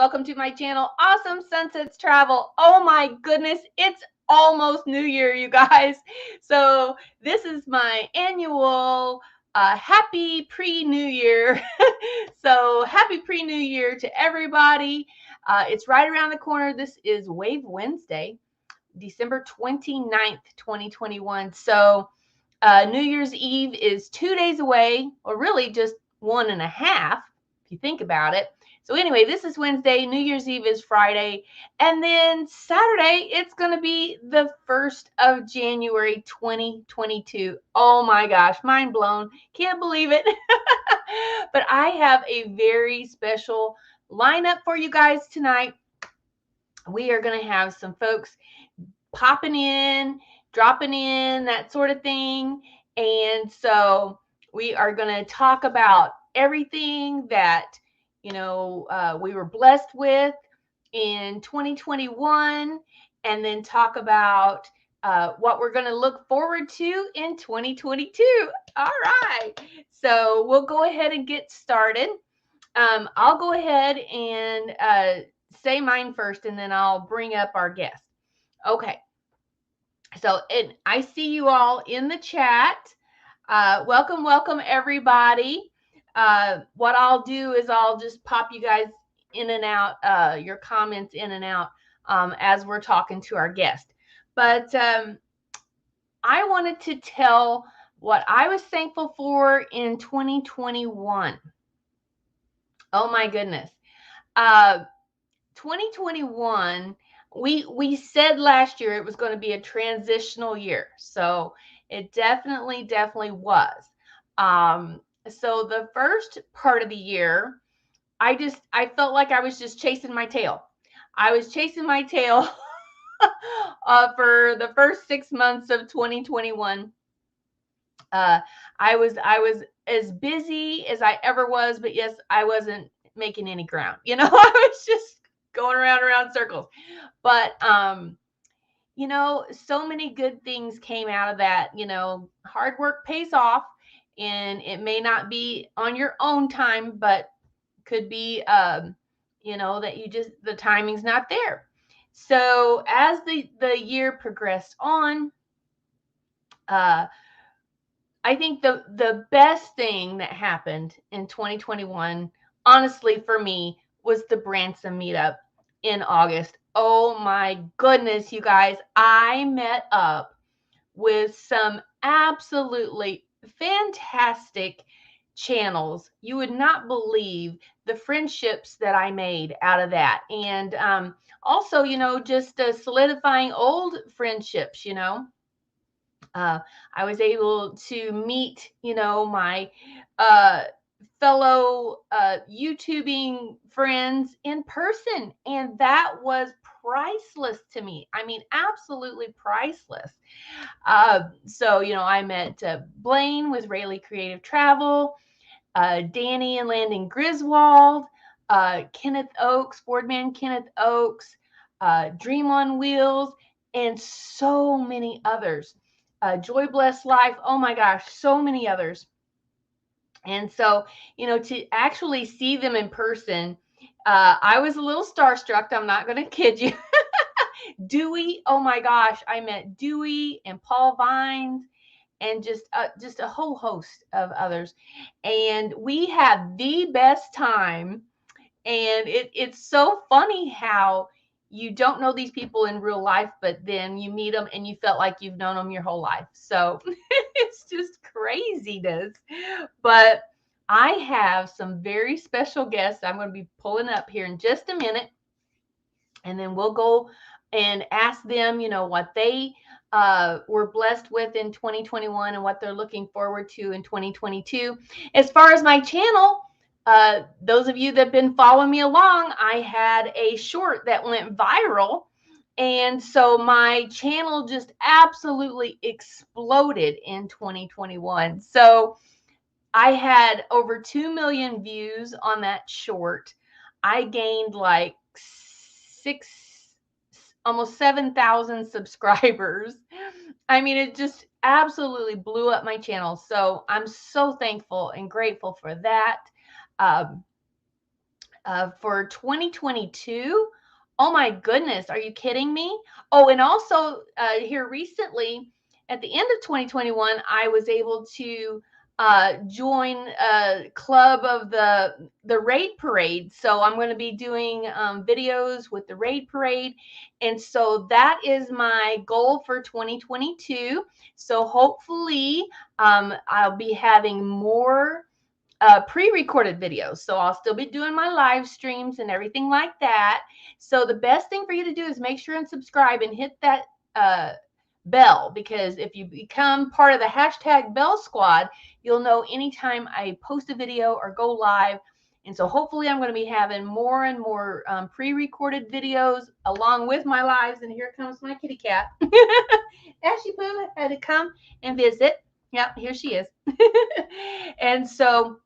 welcome to my channel, Awesome Sunsets Travel. Oh my goodness, it's almost New Year, you guys. So this is my annual happy pre-New Year. So happy pre-New Year to everybody. It's right around the corner. This is Wave Wednesday, December 29th, 2021. So New Year's Eve is 2 days away, or really just 1.5, if you think about it. So anyway, this is Wednesday. New Year's Eve is Friday. And then Saturday, it's going to be the 1st of January, 2022. Oh my gosh, mind blown. Can't believe it. But I have a very special lineup for you guys tonight. We are going to have some folks popping in, dropping in, that sort of thing. And so we are going to talk about everything that, we were blessed with in 2021, and then talk about what we're going to look forward to in 2022. All right. So we'll go ahead and get started. I'll go ahead and say mine first, and then I'll bring up our guest. Okay. So, and I see you all in the chat. Welcome, everybody. What I'll do is I'll just pop you guys in and out, your comments in and out as we're talking to our guest. But I wanted to tell what I was thankful for in 2021. Oh my goodness. 2021, we said last year it was going to be a transitional year. So it definitely was. So the first part of the year, I felt like I was just chasing my tail. I was chasing my tail for the first 6 months of 2021. I was as busy as I ever was, but yes, I wasn't making any ground. I was just going around circles. But so many good things came out of that. Hard work pays off, and it may not be on your own time, but could be that you just, the timing's not there. So as the year progressed on, I think the best thing that happened in 2021, honestly, for me, was the Branson meetup in August. Oh my goodness, you guys. I met up with some absolutely fantastic channels. You would not believe the friendships that I made out of that. And also, just solidifying old friendships, I was able to meet, my fellow YouTubing friends in person, and that was priceless to me. I mean, absolutely priceless. So, I met Blaine with Rayleigh Creative Travel, Danny and Landon Griswold, Kenneth Oaks, Boardman Kenneth Oaks, Dream on Wheels, and so many others. Joy Blessed Life. Oh my gosh, so many others. And so, to actually see them in person, I was a little starstruck. I'm not going to kid you. Dewey. Oh my gosh, I met Dewey and Paul Vines, and just a whole host of others. And we had the best time. And it's so funny how you don't know these people in real life, but then you meet them and you felt like you've known them your whole life. So it's just craziness. But I have some very special guests I'm going to be pulling up here in just a minute. And then we'll go and ask them, what they were blessed with in 2021 and what they're looking forward to in 2022. As far as my channel, those of you that have been following me along, I had a short that went viral. And so my channel just absolutely exploded in 2021. So I had over 2 million views on that short. I gained like almost 7,000 subscribers. I mean, it just absolutely blew up my channel. So I'm so thankful and grateful for that. for 2022. Oh my goodness, are you kidding me? Oh, and also here recently, at the end of 2021, I was able to join a club of the raid parade. So I'm going to be doing videos with the raid parade, and so that is my goal for 2022. So hopefully, I'll be having more pre-recorded videos. So I'll still be doing my live streams and everything like that. So the best thing for you to do is make sure and subscribe and hit that bell, because if you become part of the hashtag Bell Squad, you'll know anytime I post a video or go live. And so hopefully I'm going to be having more and more pre-recorded videos along with my lives. And here comes my kitty cat. Ashley Poo had to come and visit. Yep, here she is. And so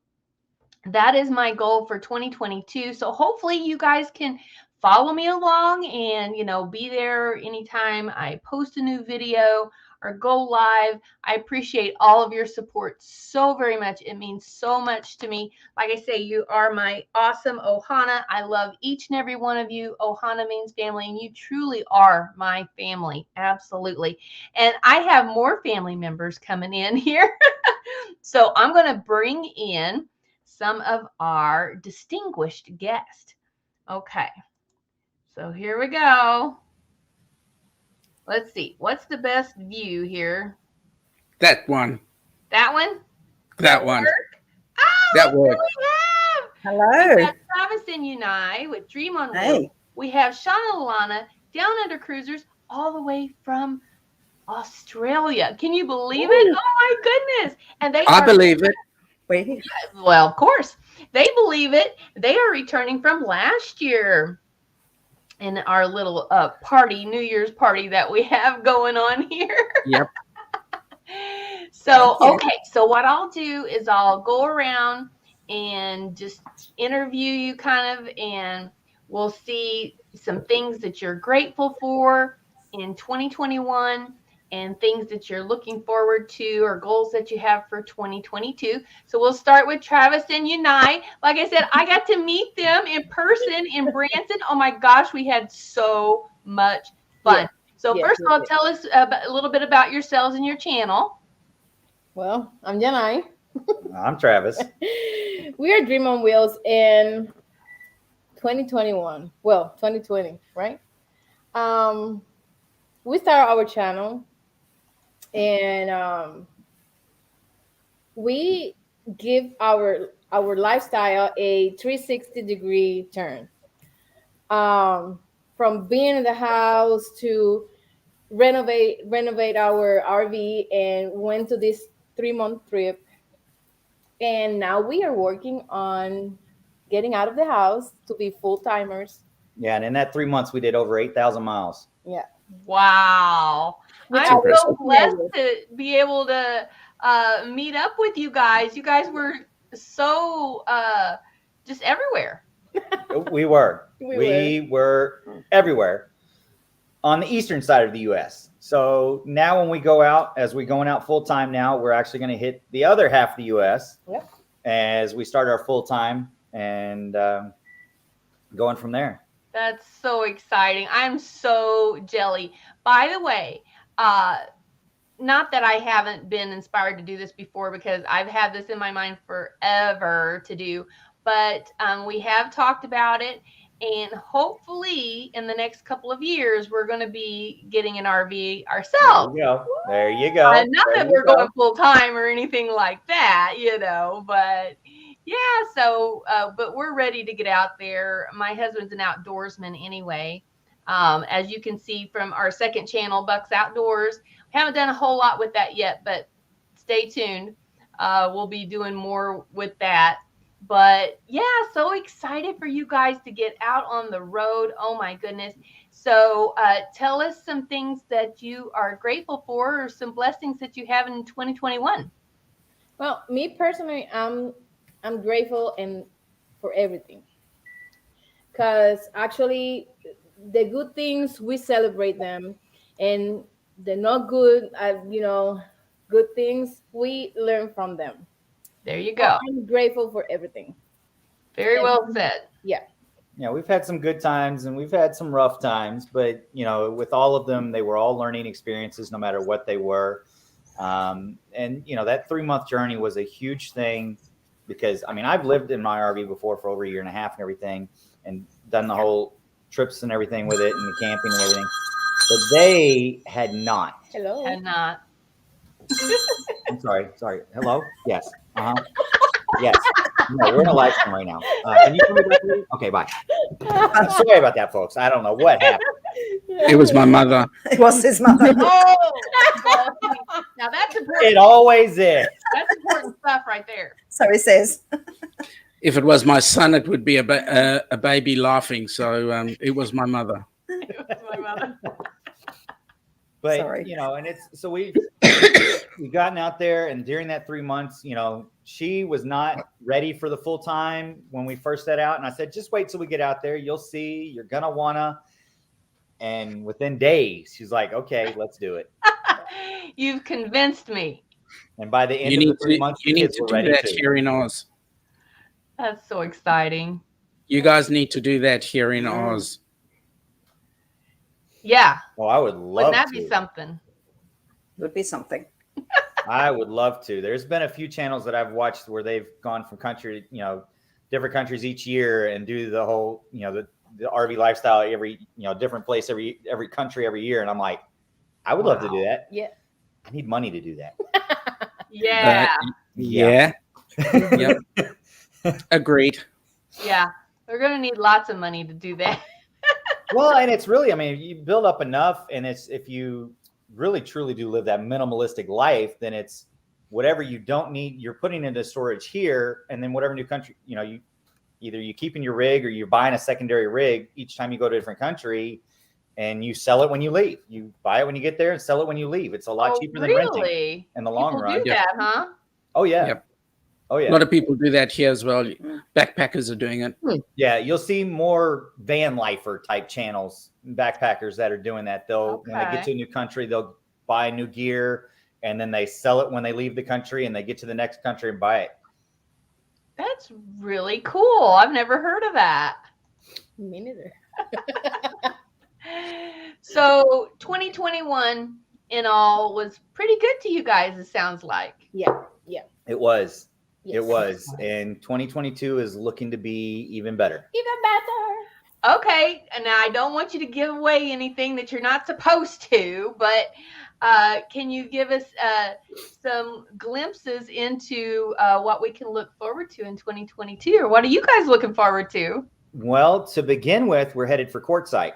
that is my goal for 2022. So hopefully you guys can follow me along and, be there anytime I post a new video or go live. I appreciate all of your support so very much. It means so much to me. Like I say, you are my awesome Ohana. I love each and every one of you. Ohana means family, and you truly are my family. Absolutely. And I have more family members coming in here. So I'm going to bring in some of our distinguished guests. Okay, so here we go. Let's see. What's the best view here? That one. That one? That one. Work? Oh, that work. We have. Hello. We got Travis and Unai with Dream on Wheels. We have Shauna Lana, Down Under Cruisers, all the way from Australia. Can you believe it? Oh my goodness. And I believe it. Wait. Well, of course, they believe it. They are returning from last year in our little party, New Year's party that we have going on here. Yep. So, okay. So what I'll do is I'll go around and just interview you kind of, and we'll see some things that you're grateful for in 2021 and things that you're looking forward to or goals that you have for 2022. So we'll start with Travis and Unai. Like I said, I got to meet them in person in Branson. Oh my gosh, we had so much fun. Yeah. So first of all, tell us a little bit about yourselves and your channel. Well, I'm Unai. I'm Travis. We are Dream on Wheels in 2021. Well, 2020, right? We started our channel, and we give our lifestyle a 360-degree turn. From being in the house to renovate our RV, and went to this 3-month trip. And now we are working on getting out of the house to be full-timers. Yeah, and in that 3 months, we did over 8,000 miles. Yeah. Wow. I'm so blessed to be able to meet up with you guys. You guys were so just everywhere. We were everywhere on the eastern side of the U.S. So now when we go out, as we're going out full-time now, we're actually going to hit the other half of the U.S. Yep. As we start our full-time and going from there. That's so exciting. I'm so jelly. By the way, not that I haven't been inspired to do this before, because I've had this in my mind forever to do, but we have talked about it. And hopefully in the next couple of years, we're going to be getting an RV ourselves. There you go. Not that we're going full time or anything like that, but yeah. So, but we're ready to get out there. My husband's an outdoorsman anyway. As you can see from our second channel, Bucks Outdoors. We haven't done a whole lot with that yet, but stay tuned. We'll be doing more with that. But yeah, so excited for you guys to get out on the road. Oh my goodness. So tell us some things that you are grateful for, or some blessings that you have in 2021. Well, me personally, I'm grateful for everything. Because actually the good things, we celebrate them, and the not good, good things, we learn from them. There you go. I'm grateful for everything. Very well said. Yeah, we've had some good times and we've had some rough times, but with all of them, they were all learning experiences, no matter what they were. And that 3-month journey was a huge thing because I've lived in my RV before for over a year and a half and everything, and done the whole trips and everything with it and the camping and everything, but they had not. Hello. And not. I'm sorry. Hello. Yes. Yes. No, we're in a live stream right now. Can you tell me that, please? Okay, bye. I'm sorry about that, folks. I don't know what happened. It was my mother. It was his mother. Oh, well, now that's important. It always is. That's important stuff right there. So he says. If it was my son, it would be a baby laughing. So it was my mother. It was my mother. But Sorry. and it's so we gotten out there, and during that 3 months, she was not ready for the full time when we first set out, and I said, just wait till we get out there. You'll see. You're gonna wanna. And within days, she's like, okay, let's do it. You've convinced me. And by the end You of the need 3 to, months, you the need kids to were do ready that to. here in Oz. That's so exciting. You guys need to do that here in Oz. Yeah. Oh, I would love Wouldn't that to. be something? Would be something. I would love to. There's been a few channels that I've watched where they've gone from country, different countries each year, and do the whole, the RV lifestyle every, different place every country every year. And I'm like, I would love to do that. Yeah. I need money to do that. Yeah. Yeah. Yep. Agreed. Yeah. We're going to need lots of money to do that. Well, and it's really, you build up enough, and it's, if you really truly do live that minimalistic life, then it's whatever you don't need, you're putting into storage here, and then whatever new country, you either you keep in your rig or you're buying a secondary rig each time you go to a different country, and you sell it when you leave. You buy it when you get there and sell it when you leave. It's a lot cheaper than renting in the long People run. do that, huh? Oh yeah. Yep. Oh yeah. A lot of people do that here as well. Backpackers are doing it. Yeah, you'll see more van lifer type channels, backpackers that are doing that. They'll when they get to a new country, they'll buy new gear, and then they sell it when they leave the country, and they get to the next country and buy it. That's really cool. I've never heard of that. Me neither. So 2021 in all was pretty good to you guys, it sounds like. Yeah. It was. Yes. It was. And 2022 is looking to be even better. Even better. Okay, and now I don't want you to give away anything that you're not supposed to, but can you give us some glimpses into what we can look forward to in 2022? Or what are you guys looking forward to? Well, to begin with, we're headed for Quartzsite.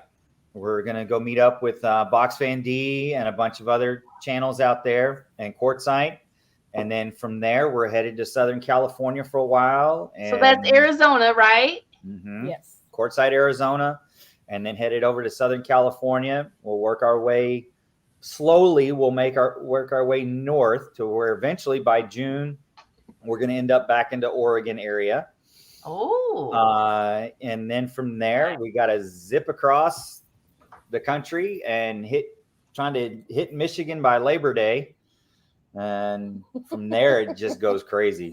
We're going to go meet up with Box Fan D and a bunch of other channels out there and Quartzsite. And then from there, we're headed to Southern California for a while. And, So that's Arizona, right? Mm-hmm. Yes. Quartzsite, Arizona, and then headed over to Southern California. We'll work our way slowly. We'll work our way north to where eventually by June, we're going to end up back into Oregon area. Oh. And then from there, we got to zip across the country and trying to hit Michigan by Labor Day. And from there, it just goes crazy.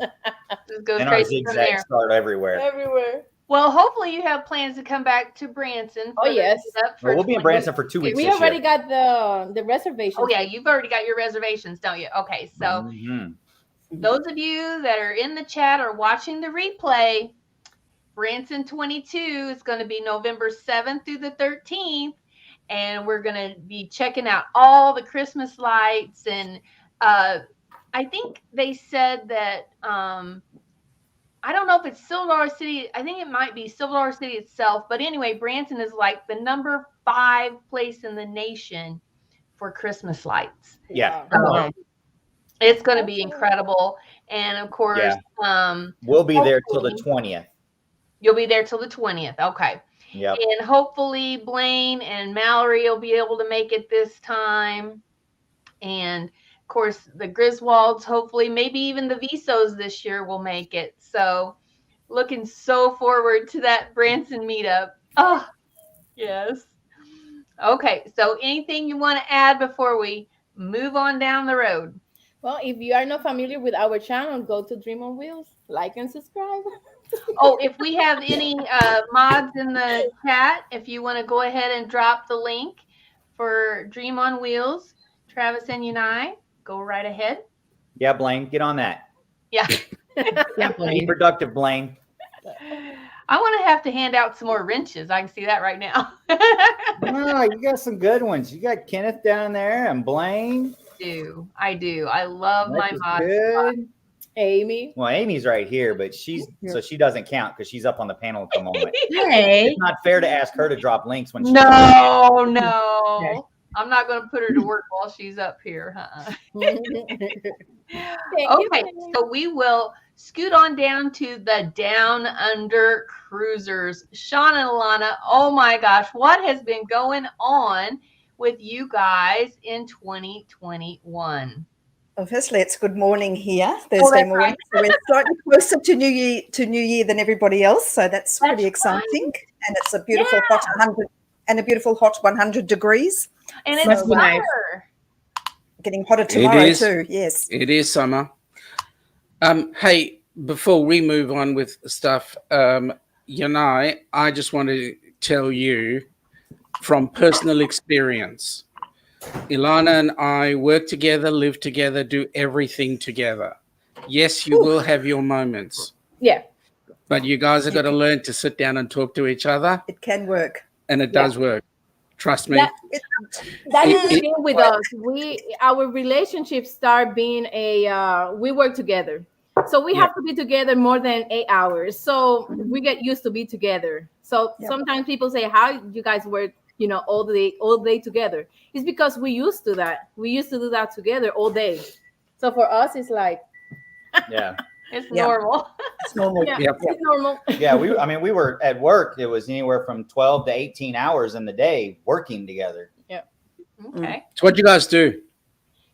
Just goes And our crazy from zigzags there. start everywhere. Everywhere. Well, hopefully you have plans to come back to Branson. Oh, yes. Well, we'll be in Branson for 2 weeks. We this already year. got the reservation. Oh, yeah, you've already got your reservations, don't you? Okay, so those of you that are in the chat or watching the replay, Branson 22 is going to be November 7th through the 13th, and we're going to be checking out all the Christmas lights. And I think they said that I don't know if it's Silver Dollar City. I think it might be Silver Dollar City itself. But anyway, Branson is like the number 5 place in the nation for Christmas lights. Yeah. It's going to be incredible. And of course, We'll be there till the 20th. You'll be there till the 20th. Okay. Yep. And hopefully Blaine and Mallory will be able to make it this time. And of course, the Griswolds, hopefully, maybe even the Visos this year will make it. So looking so forward to that Branson meetup. Oh, yes. Okay. So anything you want to add before we move on down the road? Well, if you are not familiar with our channel, go to Dream on Wheels, like and subscribe. Oh, if we have any mods in the chat, if you want to go ahead and drop the link for Dream on Wheels, Travis and Unai, go right ahead. Yeah, Blaine, get on that. Yeah. Yeah, Be productive, Blaine. I want to have to hand out some more wrenches. I can see that right now. No, you got some good ones. You got Kenneth down there and Blaine. I do. I love my That's mods. good. Amy. Well, Amy's right here, but so she doesn't count because she's up on the panel at the moment. Hey. It's not fair to ask her to drop links when she's No. Okay. I'm not going to put her to work while she's up here. Thank you, Okay, Amy. so we will scoot on down to the Down Under Cruisers. Sean and Alana, oh my gosh, what has been going on with you guys in 2021? Well, firstly, it's good morning here, Thursday that's morning. So we're slightly closer to New Year than everybody else, so that's pretty exciting. And it's a beautiful hot 100 and a beautiful hot 100 degrees. And it's Must be nice. summer. Getting hotter tomorrow is. too. Yes. It is summer. Hey, before we move on with stuff, Yanai, I just want to tell you from personal experience, Ilana and I work together, live together, do everything together. Yes, you will have your moments, Yeah. but you guys have got to learn to sit down and talk to each other, It can work. and it does work. Trust me. That is It- the thing with us. Our relationships start being we work together. So we have to be together more than 8 hours. So we get used to be together. So sometimes people say, how you guys work, all day together? It's because we used to that. We used to do that together all day. So for us, it's like, Yeah. It's Yeah. normal. It's normal. yeah, Yep. it's normal. Yeah, we were at work. It was anywhere from 12 to 18 hours in the day working together. Okay. So what you guys do?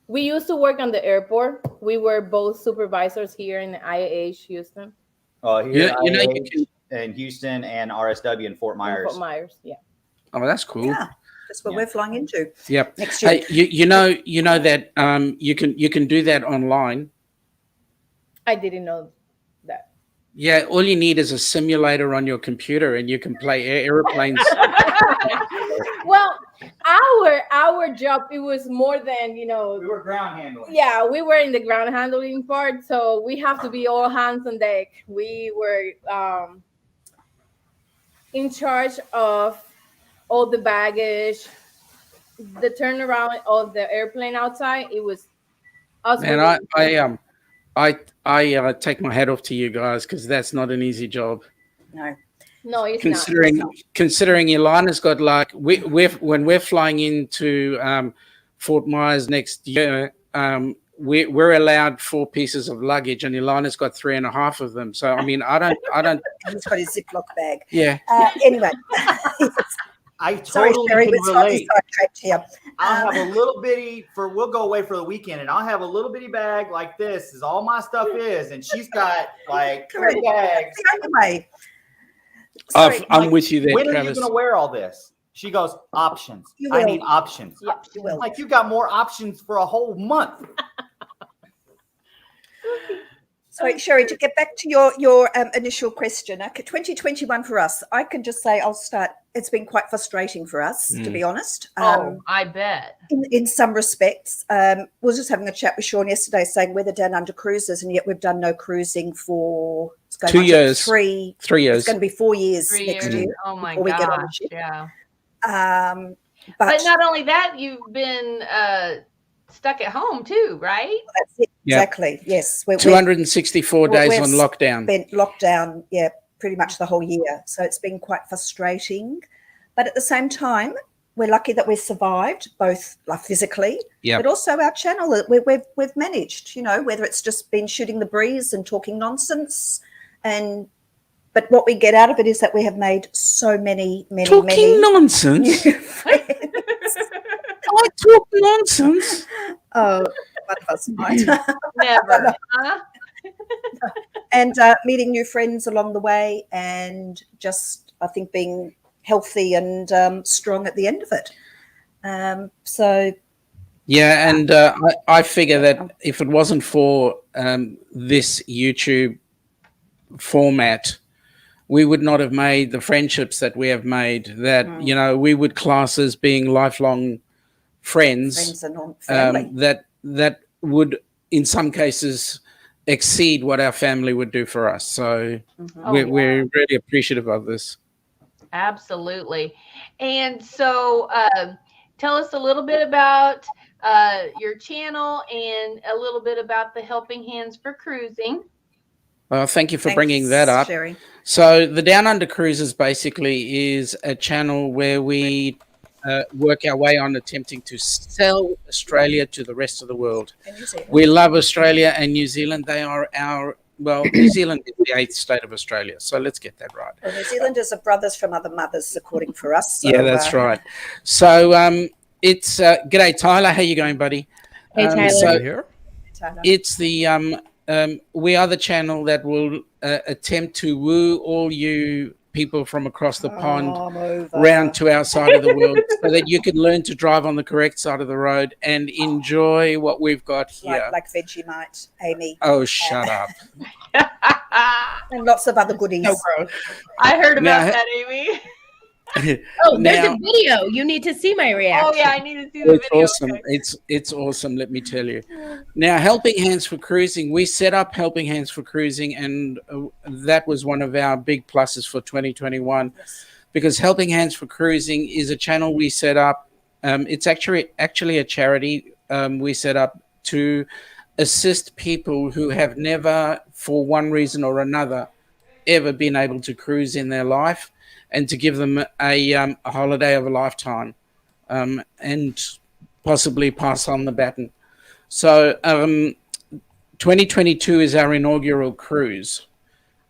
We used to work on the airport. We were both supervisors here in the IAH Houston. Here You know, you IAH in Houston and RSW in Fort Myers. Fort Myers, yeah. Oh, that's cool. Yeah. That's what we're flying into Yep. next year. Hey, you know that you can do that online. I didn't know that. Yeah, all you need is a simulator on your computer, and you can play airplanes. Well, our job, it was more than, We were ground handling. yeah, we were in the ground handling part, so we have to be all hands on deck. We were in charge of all the baggage, the turnaround of the airplane outside. It was us. And I take my hat off to you guys, because that's not an easy job. No. No, it's Considering Ilana's got when we're flying into Fort Myers next year, we're allowed 4 pieces of luggage, and Ilana's got 3.5 of them. So I mean, I don't. He's got his Ziploc bag. Yeah. Anyway. I Sorry, totally Cheri, can we're slightly relate. sidetracked here. I'll have a little bitty we'll go away for the weekend, and I'll have a little bitty bag like this is all my stuff is, and she's got like 3 bags. Anyway. Sorry, I'm with you there, When are you Travis. going to wear all this? She goes, options. You I will. need options. Yeah, you will. Like, you got more options for a whole month. Sorry, Cheri, to get back to your initial question, okay, 2021 for us, I can just say I'll start. It's been quite frustrating for us, to be honest. I bet. In some respects, we were just having a chat with Sean yesterday, saying we're the Down Under cruisers, and yet we've done no cruising for 2 years. 3 3 years. It's going to be 4 years 3 next years. year. Oh my before we get on the gosh. ship. Yeah. But But not only that, you've been stuck at home too, right? that's it. Yeah. Exactly. Yes. We've 264 days we're on lockdown. spent lockdown, pretty much the whole year. So it's been quite frustrating. But at the same time, we're lucky that we've survived, both physically, but also our channel. We've managed, whether it's just been shooting the breeze and talking nonsense. But what we get out of it is that we have made so many Talking nonsense. new friends. I talk nonsense. Oh, one of us might. Never. Huh? And meeting new friends along the way, and just, I think, being healthy and strong at the end of it. So Yeah, and I figure that if it wasn't for this YouTube format, we would not have made the friendships that we have made, that we would class as being lifelong friends and family. that would in some cases exceed what our family would do for us. So we're really appreciative of this. Absolutely. And so tell us a little bit about your channel and a little bit about the Helping Hands for Cruising. Well, thank you for bringing that up. Cheri. So the Down Under Cruises basically is a channel where we work our way on attempting to sell Australia to the rest of the world. We love Australia and New Zealand. They are New Zealand is the 8th state of Australia. So let's get that right. Well, New Zealanders are brothers from other mothers, according for us. So, yeah, that's right. So it's g'day, Tyler. How you going, buddy? Hey, Tyler. So Here. it's the we are the channel that will attempt to woo all you people from across the pond round to our side of the world so that you can learn to drive on the correct side of the road and enjoy what we've got here. Like Vegemite, Amy. Oh, shut up. And lots of other goodies. So gross. I heard about that, Amy. Oh, there's a video. You need to see my reaction. Oh, yeah, I need to see the It's video. awesome. Okay. It's awesome, let me tell you. Now, Helping Hands for Cruising, we set up Helping Hands for Cruising, and that was one of our big pluses for 2021, because Helping Hands for Cruising is a channel we set up. It's actually a charity we set up to assist people who have never, for one reason or another, ever been able to cruise in their life, and to give them a holiday of a lifetime, and possibly pass on the baton. So 2022 is our inaugural cruise,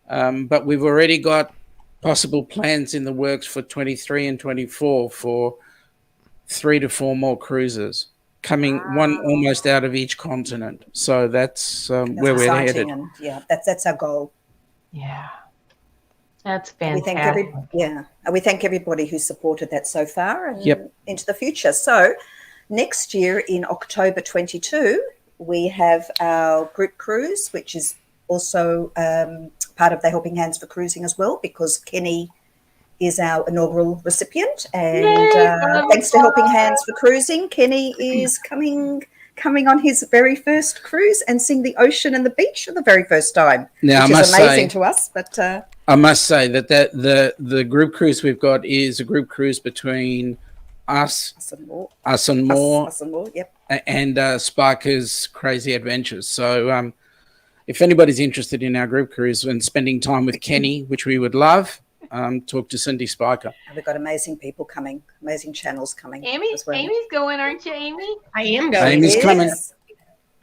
but we've already got possible plans in the works for 23 and 24 for 3 to 4 more cruises, coming one almost out of each continent. So that's where we're headed. And, that's our goal. Yeah. That's fantastic. We thank everybody who supported that so far and into the future. So next year in October 22, we have our group cruise, which is also part of the Helping Hands for Cruising as well, because Kenny is our inaugural recipient. And thanks to Helping Hands for Cruising, Kenny is coming on his very first cruise and seeing the ocean and the beach for the very first time, now, which is amazing to us. But I must say that the group cruise we've got is a group cruise between us and more, and Sparker's Crazy Adventures. So if anybody's interested in our group cruise and spending time with Kenny, which we would love, talk to Cindy Sparker. We've got amazing people coming, amazing channels coming. Amy's going, aren't you, Amy? I am going. Amy's coming.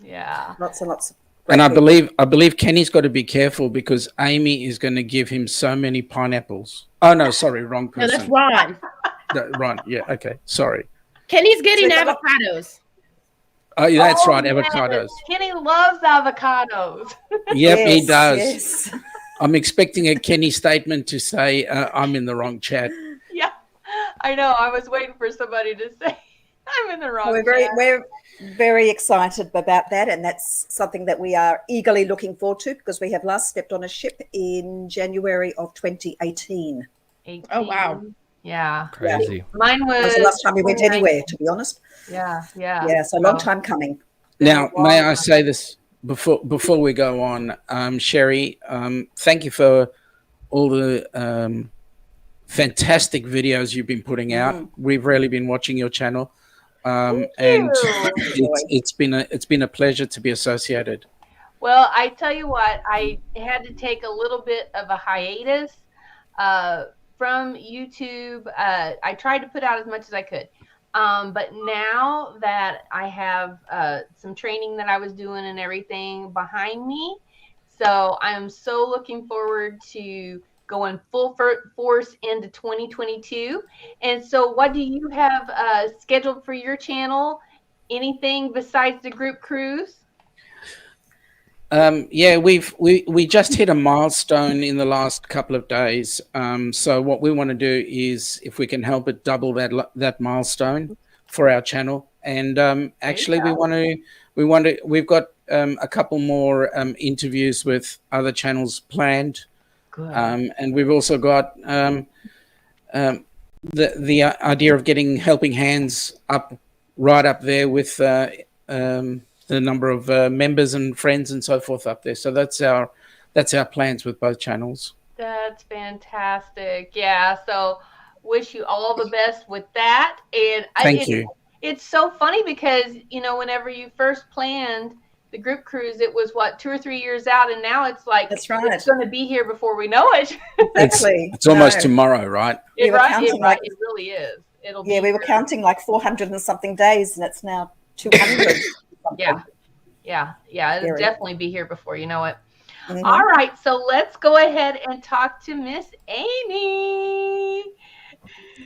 Yeah. Lots and lots of. And I believe Kenny's got to be careful, because Amy is going to give him so many pineapples. Oh no, sorry, wrong person. No, that's Ron. Ron, yeah, okay, sorry. Kenny's getting avocados. Oh, that's right, avocados. Kenny loves avocados. Yep, he does. Yes. I'm expecting a Kenny statement to say, I'm in the wrong chat. Yeah, I know. I was waiting for somebody to say, I'm in the wrong chat. We're very excited about that, and that's something that we are eagerly looking forward to, because we have last stepped on a ship in January of 2018. 18. Oh, wow. Yeah. Crazy. Mine was. That was the last time we went anywhere, to be honest. Yeah. So a long time coming. Now, may I say this before we go on, Cheri, thank you for all the fantastic videos you've been putting out. We've really been watching your channel, and it's been a pleasure to be associated. Well, I tell you what, I had to take a little bit of a hiatus from YouTube. I tried to put out as much as I could. But now that I have some training that I was doing and everything behind me, so I am so looking forward to going full force into 2022. And so what do you have scheduled for your channel? Anything besides the group cruise? Yeah, we just hit a milestone in the last couple of we what we want to do is, if we can help it, double that milestone for our channel. And actually, we've got a couple more interviews with other channels planned. Good. And we've also got the idea of getting helping hands up right up there with the number of members and friends and so forth up there. So that's our plans with both channels. That's fantastic. Yeah. So wish you all the best with that. And Thank you. It's so funny because, whenever you first planned the group cruise, it was 2 or 3 years out. And now it's like, That's right. It's going to be here before we know it. Exactly. It's almost tomorrow, right? We were counting it really is. We were counting like 400 and something days, and it's now 200. Yeah. It'll definitely be here before you know it. Mm-hmm. All right, so let's go ahead and talk to Miss Amy.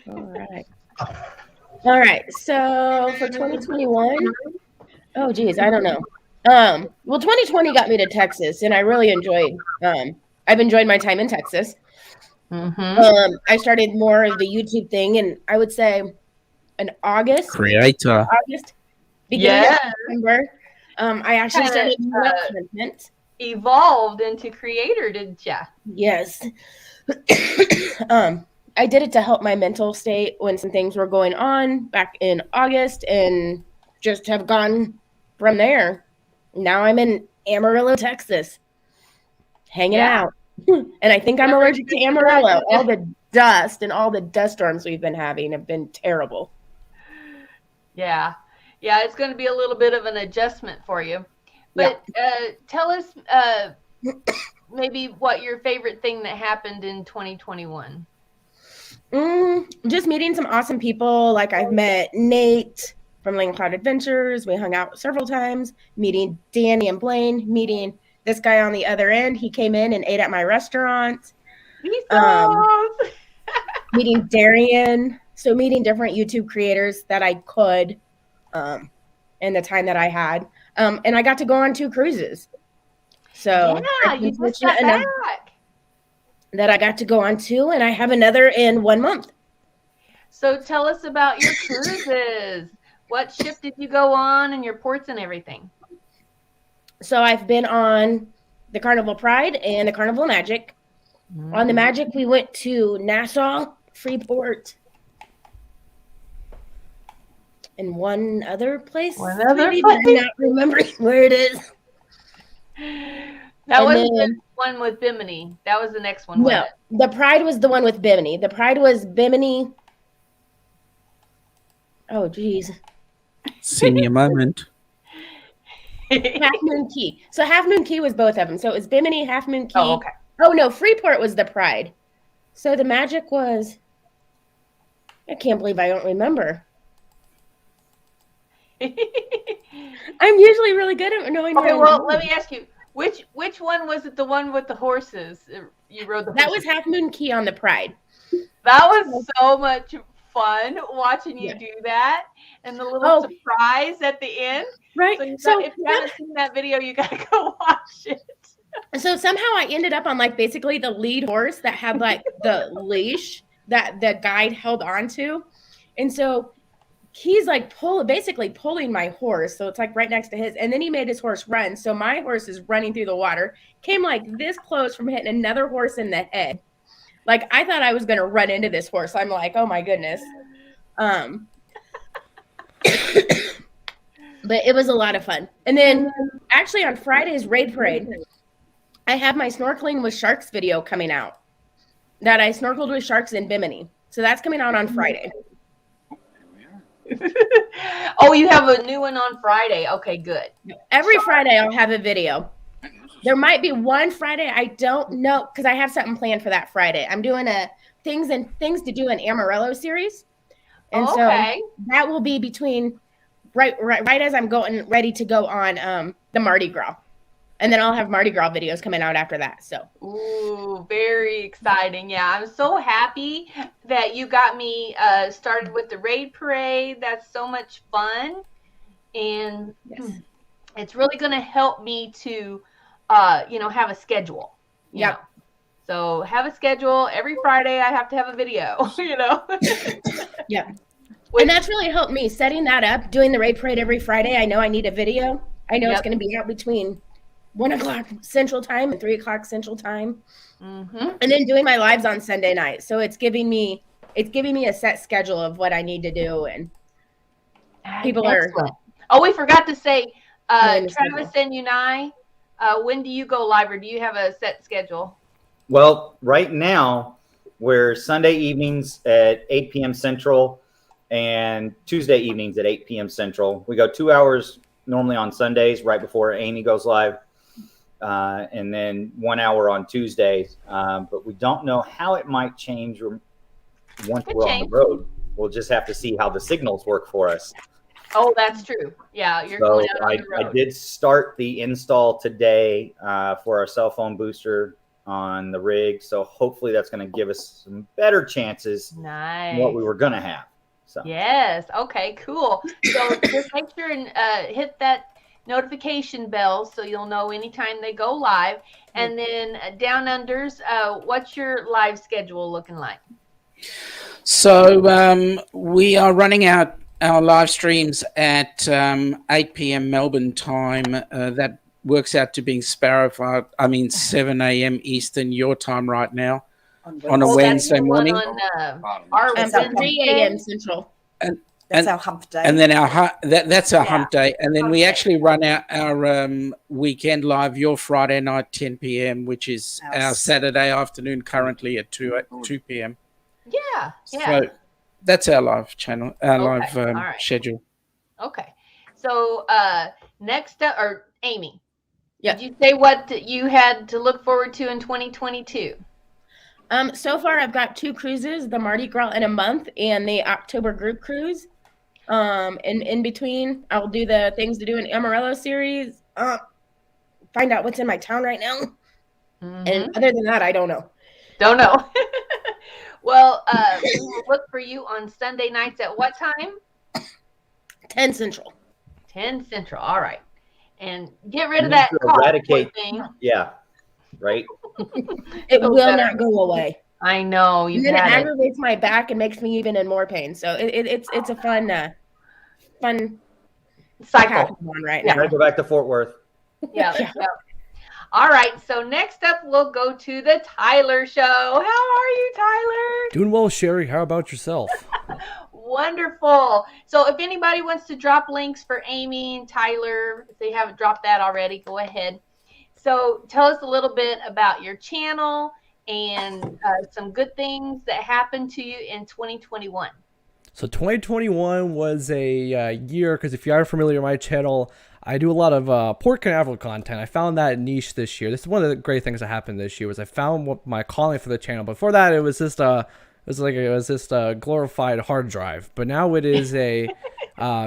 All right. So for 2021, oh geez, I don't know. Well, 2020 got me to Texas, and I really enjoyed. I've enjoyed my time in Texas. Mm-hmm. I started more of the YouTube thing, and I would say in August. Creator. Beginning of September. I actually started more content. Evolved into creator, didn't ya? Yes. I did it to help my mental state when some things were going on back in August, and just have gone from there. Now I'm in Amarillo, Texas, hanging out. And I think I'm allergic to Amarillo. All the dust and all the dust storms we've been having have been terrible. Yeah, it's going to be a little bit of an adjustment for you. But tell us maybe what your favorite thing that happened in 2021. Just meeting some awesome people. Like I've met Nate from Lane Cloud Adventures. We hung out several times. Meeting Danny and Blaine. Meeting this guy on the other end. He came in and ate at my restaurant. Meeting Darian. So meeting different YouTube creators that I could in the time that I had. And I got to go on 2 cruises. So you just got back. That I got to go on 2, and I have another in 1 month. So tell us about your cruises. What ship did you go on, and your ports and everything? So I've been on the Carnival Pride and the Carnival Magic. Mm-hmm. On the Magic, we went to Nassau, Freeport, and one other place. I'm not remembering where it is. That was the one with Bimini. That was the next one. No, the Pride was the one with Bimini. The Pride was Bimini. Oh, geez. Senior moment. Half Moon Key. So Half Moon Key was both of them. So it was Bimini, Half Moon Key. Oh, okay. Oh, no, Freeport was the Pride. So the Magic was, I can't believe I don't remember. I'm usually really good at knowing. Okay, well, let me ask you, which one was it? The one with the horses? You rode the horses? That was Half Moon Key on the Pride. That was so much fun watching you do that, and the little surprise at the end. Right. So if you haven't seen that video, you gotta go watch it. So somehow I ended up on like basically the lead horse that had like the leash that the guide held onto, and so he's like basically pulling my horse. So it's like right next to his, and then he made his horse run. So my horse is running through the water, came like this close from hitting another horse in the head. Like I thought I was going to run into this horse. I'm like, oh my goodness. But it was a lot of fun. And then actually on Friday's Raid Parade, I have my snorkeling with sharks video coming out that I snorkeled with sharks in Bimini. So that's coming out on Friday. Oh, you have a new one on Friday. Okay, good. Every Friday I'll have a video. There might be one Friday I don't know because I have something planned for that Friday. I'm doing a things to do in Amarillo series, and so that will be between right as I'm going ready to go on the Mardi Gras, and then I'll have Mardi Gras videos coming out after that. So, ooh, very exciting! Yeah, I'm so happy that you got me started with the Raid Parade. That's so much fun, and it's really going to help me to. Have a schedule. Yeah. So have a schedule. Every Friday I have to have a video, Yeah. And that's really helped me setting that up, doing the Raid Parade every Friday. I know I need a video. I know it's going to be out between 1 o'clock Central Time and 3 o'clock Central Time. Mm-hmm. And then doing my lives on Sunday night. So it's giving me a set schedule of what I need to do. And people Excellent. Oh, we forgot to say, Knowing the Travis and Unai, when do you go live, or do you have a set schedule? Well, right now we're Sunday evenings at 8 p.m. Central and Tuesday evenings at 8 p.m. Central. We go 2 hours normally on Sundays right before Amy goes live, and then 1 hour on Tuesdays. But we don't know how it might change once we're on the road. We'll just have to see how the signals work for us. Oh, that's true. Yeah, you're So going out on the road. I did start the install today for our cell phone booster on the rig. So hopefully that's going to give us some better chances than what we were going to have. So Yes. Okay, cool. So just make sure and hit that notification bell so you'll know anytime they go live. And then Down Unders, what's your live schedule looking like? So we are running out our live streams at 8 p.m. Melbourne time. That works out to being 7 a.m. Eastern your time right now on a Wednesday morning. Our and 3 a.m. Central. That's our hump day. And then that's our hump day. And then we actually run our weekend live your Friday night 10 p.m., which is our Saturday afternoon currently at 2 p.m. Yeah. So that's our live channel, our live schedule. Okay. So next up, or Amy, did you say what you had to look forward to in 2022? So far I've got 2 cruises, the Mardi Gras in a month and the October group cruise. And in between, I'll do the things to do in Amarillo series. Find out what's in my town right now. Mm-hmm. And other than that, I don't know. Don't know. Well, we will look for you on Sunday nights at what time? 10 Central. 10 Central. All right. And get rid of that eradicate thing. Yeah. Right. It will not go away. I know. And then it aggravates my back and makes me even in more pain. So it's a fun cycle right now. Gotta go back to Fort Worth. Yeah. All right. So next up, we'll go to the Tyler Show. How are you, Tyler? Doing well, Cheri. How about yourself? Wonderful. So if anybody wants to drop links for Amy and Tyler, if they haven't dropped that already, go ahead. So tell us a little bit about your channel and some good things that happened to you in 2021. So 2021 was a year, because if you are familiar with my channel, I do a lot of Port Canaveral content. I found that niche this year. This is one of the great things that happened this year, was I found what my calling for the channel. Before that, it was just a glorified hard drive. But now it is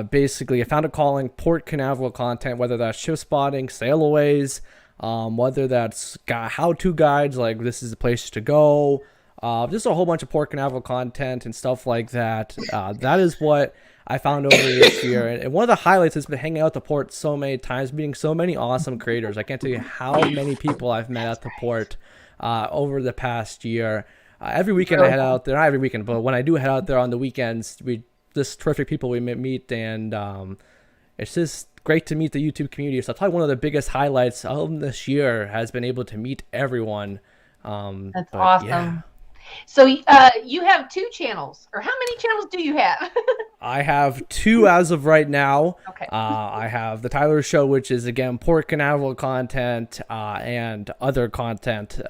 basically I found a calling, Port Canaveral content, whether that's ship spotting, sailaways, whether that's how-to guides, like this is the place to go, just a whole bunch of Port Canaveral content and stuff like that. That is what I found over this year. And one of the highlights has been hanging out at the port so many times, meeting so many awesome creators. I can't tell you how many people I've met at the port over the past year. Every weekend I head out there, not every weekend, but when I do head out there on the weekends, just terrific people we meet, and it's just great to meet the YouTube community. So probably one of the biggest highlights of this year has been able to meet everyone. That's awesome. Yeah. So you have 2 channels, or how many channels do you have? I have 2 as of right now. Okay. I have the Tyler Show, which is again Port Canaveral content and other content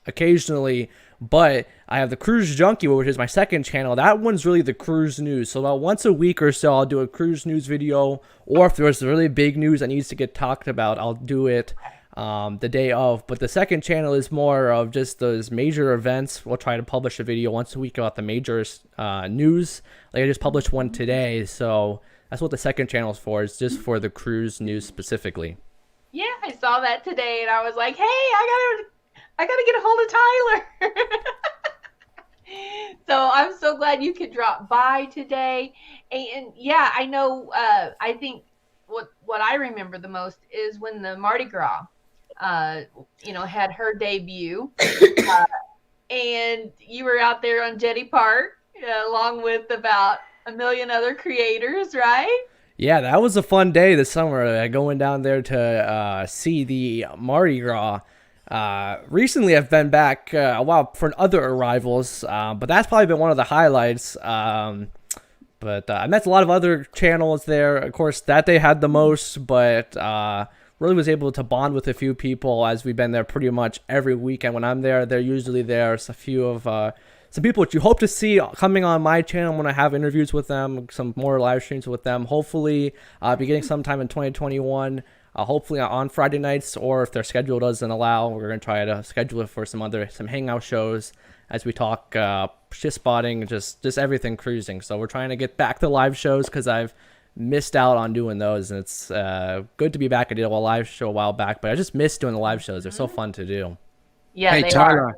occasionally. But I have the Cruise Junkie, which is my second channel. That one's really the cruise news. So about once a week or so, I'll do a cruise news video. Or if there's really big news that needs to get talked about, I'll do it the day of. But the second channel is more of just those major events. We'll try to publish a video once a week about the major news. Like I just published one today. So that's what the second channel is for. It's just for the cruise news specifically. Yeah, I saw that today, and I was like, hey, I gotta get a hold of Tyler. So I'm so glad you could drop by today. And yeah, I know, I think what I remember the most is when the Mardi Gras, had her debut, and you were out there on Jetty Park, along with about a million other creators, right? Yeah, that was a fun day this summer. Going down there to see the Mardi Gras. Recently, I've been back a while for other arrivals, but that's probably been one of the highlights. But I met a lot of other channels there. Of course, that day had the most, but really was able to bond with a few people as we've been there pretty much every weekend. When I'm there, they're usually there. It's a few of some people that you hope to see coming on my channel when I have interviews with them, some more live streams with them. Hopefully, beginning sometime in 2021. Hopefully on Friday nights, or if their schedule doesn't allow, we're going to try to schedule it for some hangout shows as we talk ship spotting, just everything cruising. So we're trying to get back to live shows because I've missed out on doing those, and it's good to be back. I did a live show a while back, but I just missed doing the live shows. They're so fun to do. Yeah, Hey, they Tyler. are.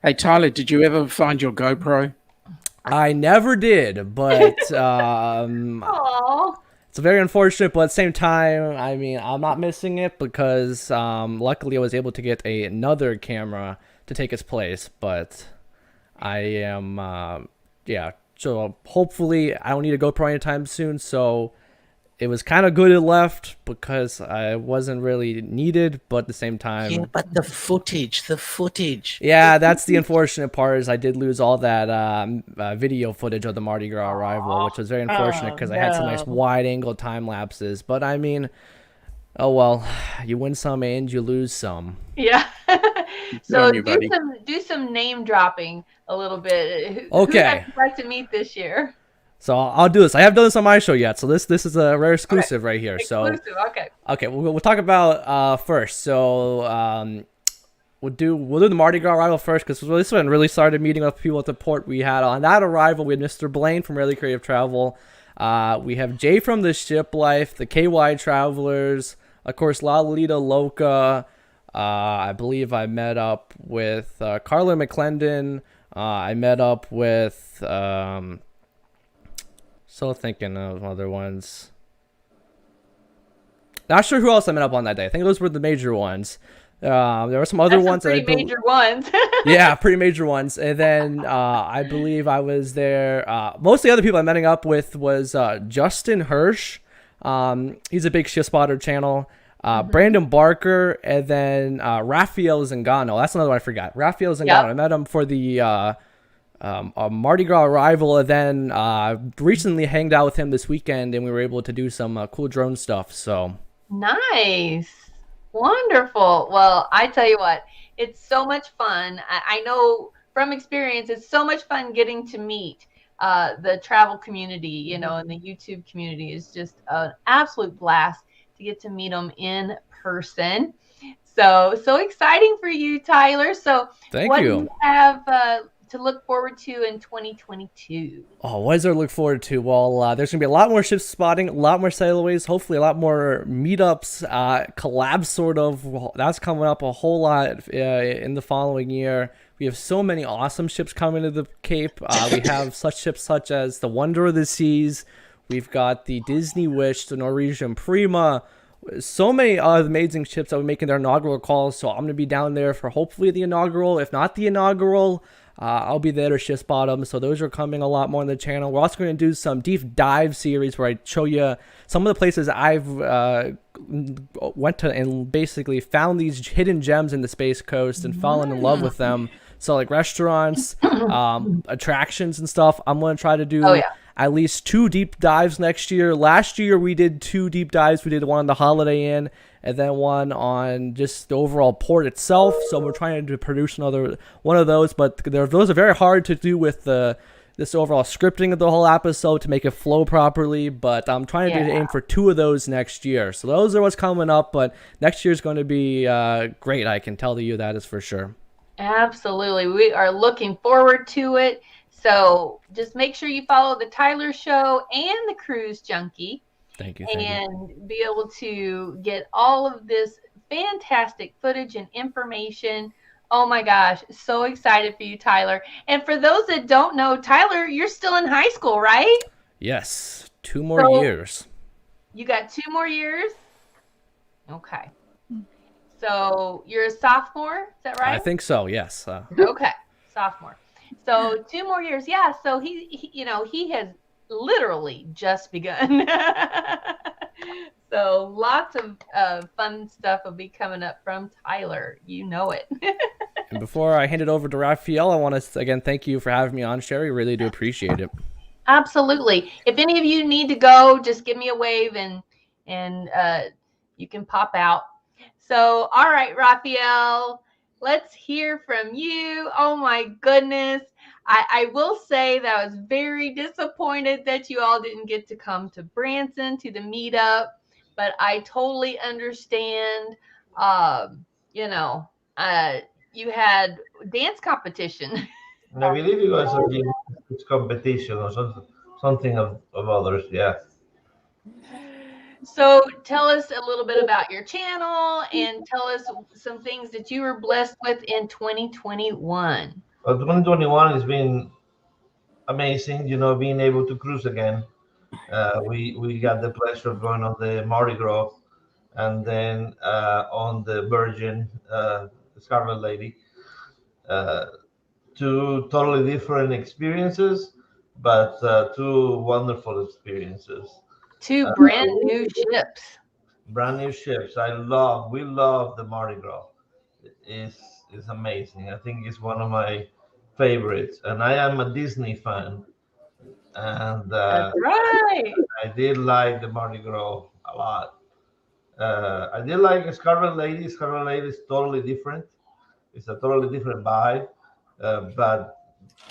Hey, Tyler, did you ever find your GoPro? I never did, but Aw. it's very unfortunate. But at the same time, I mean, I'm not missing it because luckily I was able to get another camera to take its place. But I am, yeah. So hopefully I don't need a GoPro anytime soon. So it was kind of good it left because I wasn't really needed, but at the same time. Yeah, but the footage. Yeah, that's the unfortunate part is I did lose all that video footage of the Mardi Gras arrival, which was very unfortunate because I had some nice wide-angle time lapses. But I mean, oh well, you win some and you lose some. Yeah. So on you, buddy. do some name dropping a little bit. Okay. Who would you like to meet this year? So I'll do this. I haven't done this on my show yet, so this is a rare exclusive right here. Exclusive. So Okay. we'll talk about first. So we'll do the Mardi Gras arrival first because this one really started meeting with people at the port. We had on that arrival we had Mr. Blaine from Really Creative Travel. We have Jay from The Ship Life, the KY Travelers, of course Lalita Loca. I believe I met up with Carla McClendon. I met up with still thinking of other ones. Not sure who else I met up on that day. I think those were the major ones. There were some other ones. Pretty major ones. Yeah, pretty major ones. And then I believe I was there. Most of the other people I met up with was Justin Hirsch. He's a big Ship Spotter channel. Brandon Barker, and then Rafael Zangano. That's another one I forgot. Rafael Zangano. Yep. I met him for the Mardi Gras arrival, and then recently hanged out with him this weekend, and we were able to do some cool drone stuff. So Nice. Wonderful. Well, I tell you what, it's so much fun. I know from experience, it's so much fun getting to meet the travel community, you know, and the YouTube community is just an absolute blast to get to meet them in person. So exciting for you, Tyler. So Thank what you. do you have to look forward to in 2022? Oh, what is there to look forward to? Well, there's going to be a lot more ship spotting, a lot more sailaways, hopefully a lot more meetups, collabs sort of. That's coming up a whole lot in the following year. We have so many awesome ships coming to the Cape. We have such ships such as the Wonder of the Seas. We've got the Disney Wish, the Norwegian Prima. So many amazing ships that are making their inaugural calls. So I'm going to be down there for hopefully the inaugural. If not the inaugural, I'll be there to ship spot them. So those are coming a lot more on the channel. We're also going to do some deep dive series where I show you some of the places I've went to and basically found these hidden gems in the Space Coast and fallen in love with them. So like restaurants, attractions and stuff. I'm going to try to do at least 2 deep dives next year. Last year we did 2 deep dives. We did one on the Holiday Inn and then one on just the overall port itself. So we're trying to produce another one of those, but those are very hard to do with this overall scripting of the whole episode to make it flow properly. But I'm trying to aim for 2 of those next year. So those are what's coming up, but next year is going to be great. I can tell you that is for sure. Absolutely. We are looking forward to it. So just make sure you follow the Tyler Show and the Cruise Junkie. Thank you. And be able to get all of this fantastic footage and information. Oh my gosh, so excited for you, Tyler. And for those that don't know, Tyler, you're still in high school, right? Yes, 2 more years. You got 2 more years? Okay. So you're a sophomore, is that right? I think so, yes. Okay, sophomore. So 2 more years. Yeah, so he you know, he has literally just begun. So lots of fun stuff will be coming up from Tyler. You know it. And before I hand it over to Raphael, I want to again thank you for having me on, Cheri. Really do appreciate it. Absolutely. If any of you need to go, just give me a wave and you can pop out. So, all right, Raphael, let's hear from you. Oh my goodness. I will say that I was very disappointed that you all didn't get to come to Branson to the meetup, but I totally understand. You know, you had dance competition. I believe it was a gymnastics competition or something of others. Yeah. So tell us a little bit about your channel and tell us some things that you were blessed with in 2021. Well, 2021 has been amazing. Being able to cruise again. We got the pleasure of going on the Mardi Gras and then on the Virgin Scarlet Lady. Two totally different experiences, but two wonderful experiences. Two brand new ships. Brand new ships. We love the Mardi Gras. It's amazing. I think it's one of my favorites, and I am a Disney fan, and That's right. I did like the Mardi Gras a lot. I did like Scarlet Lady. Scarlet Lady is totally different. It's a totally different vibe, but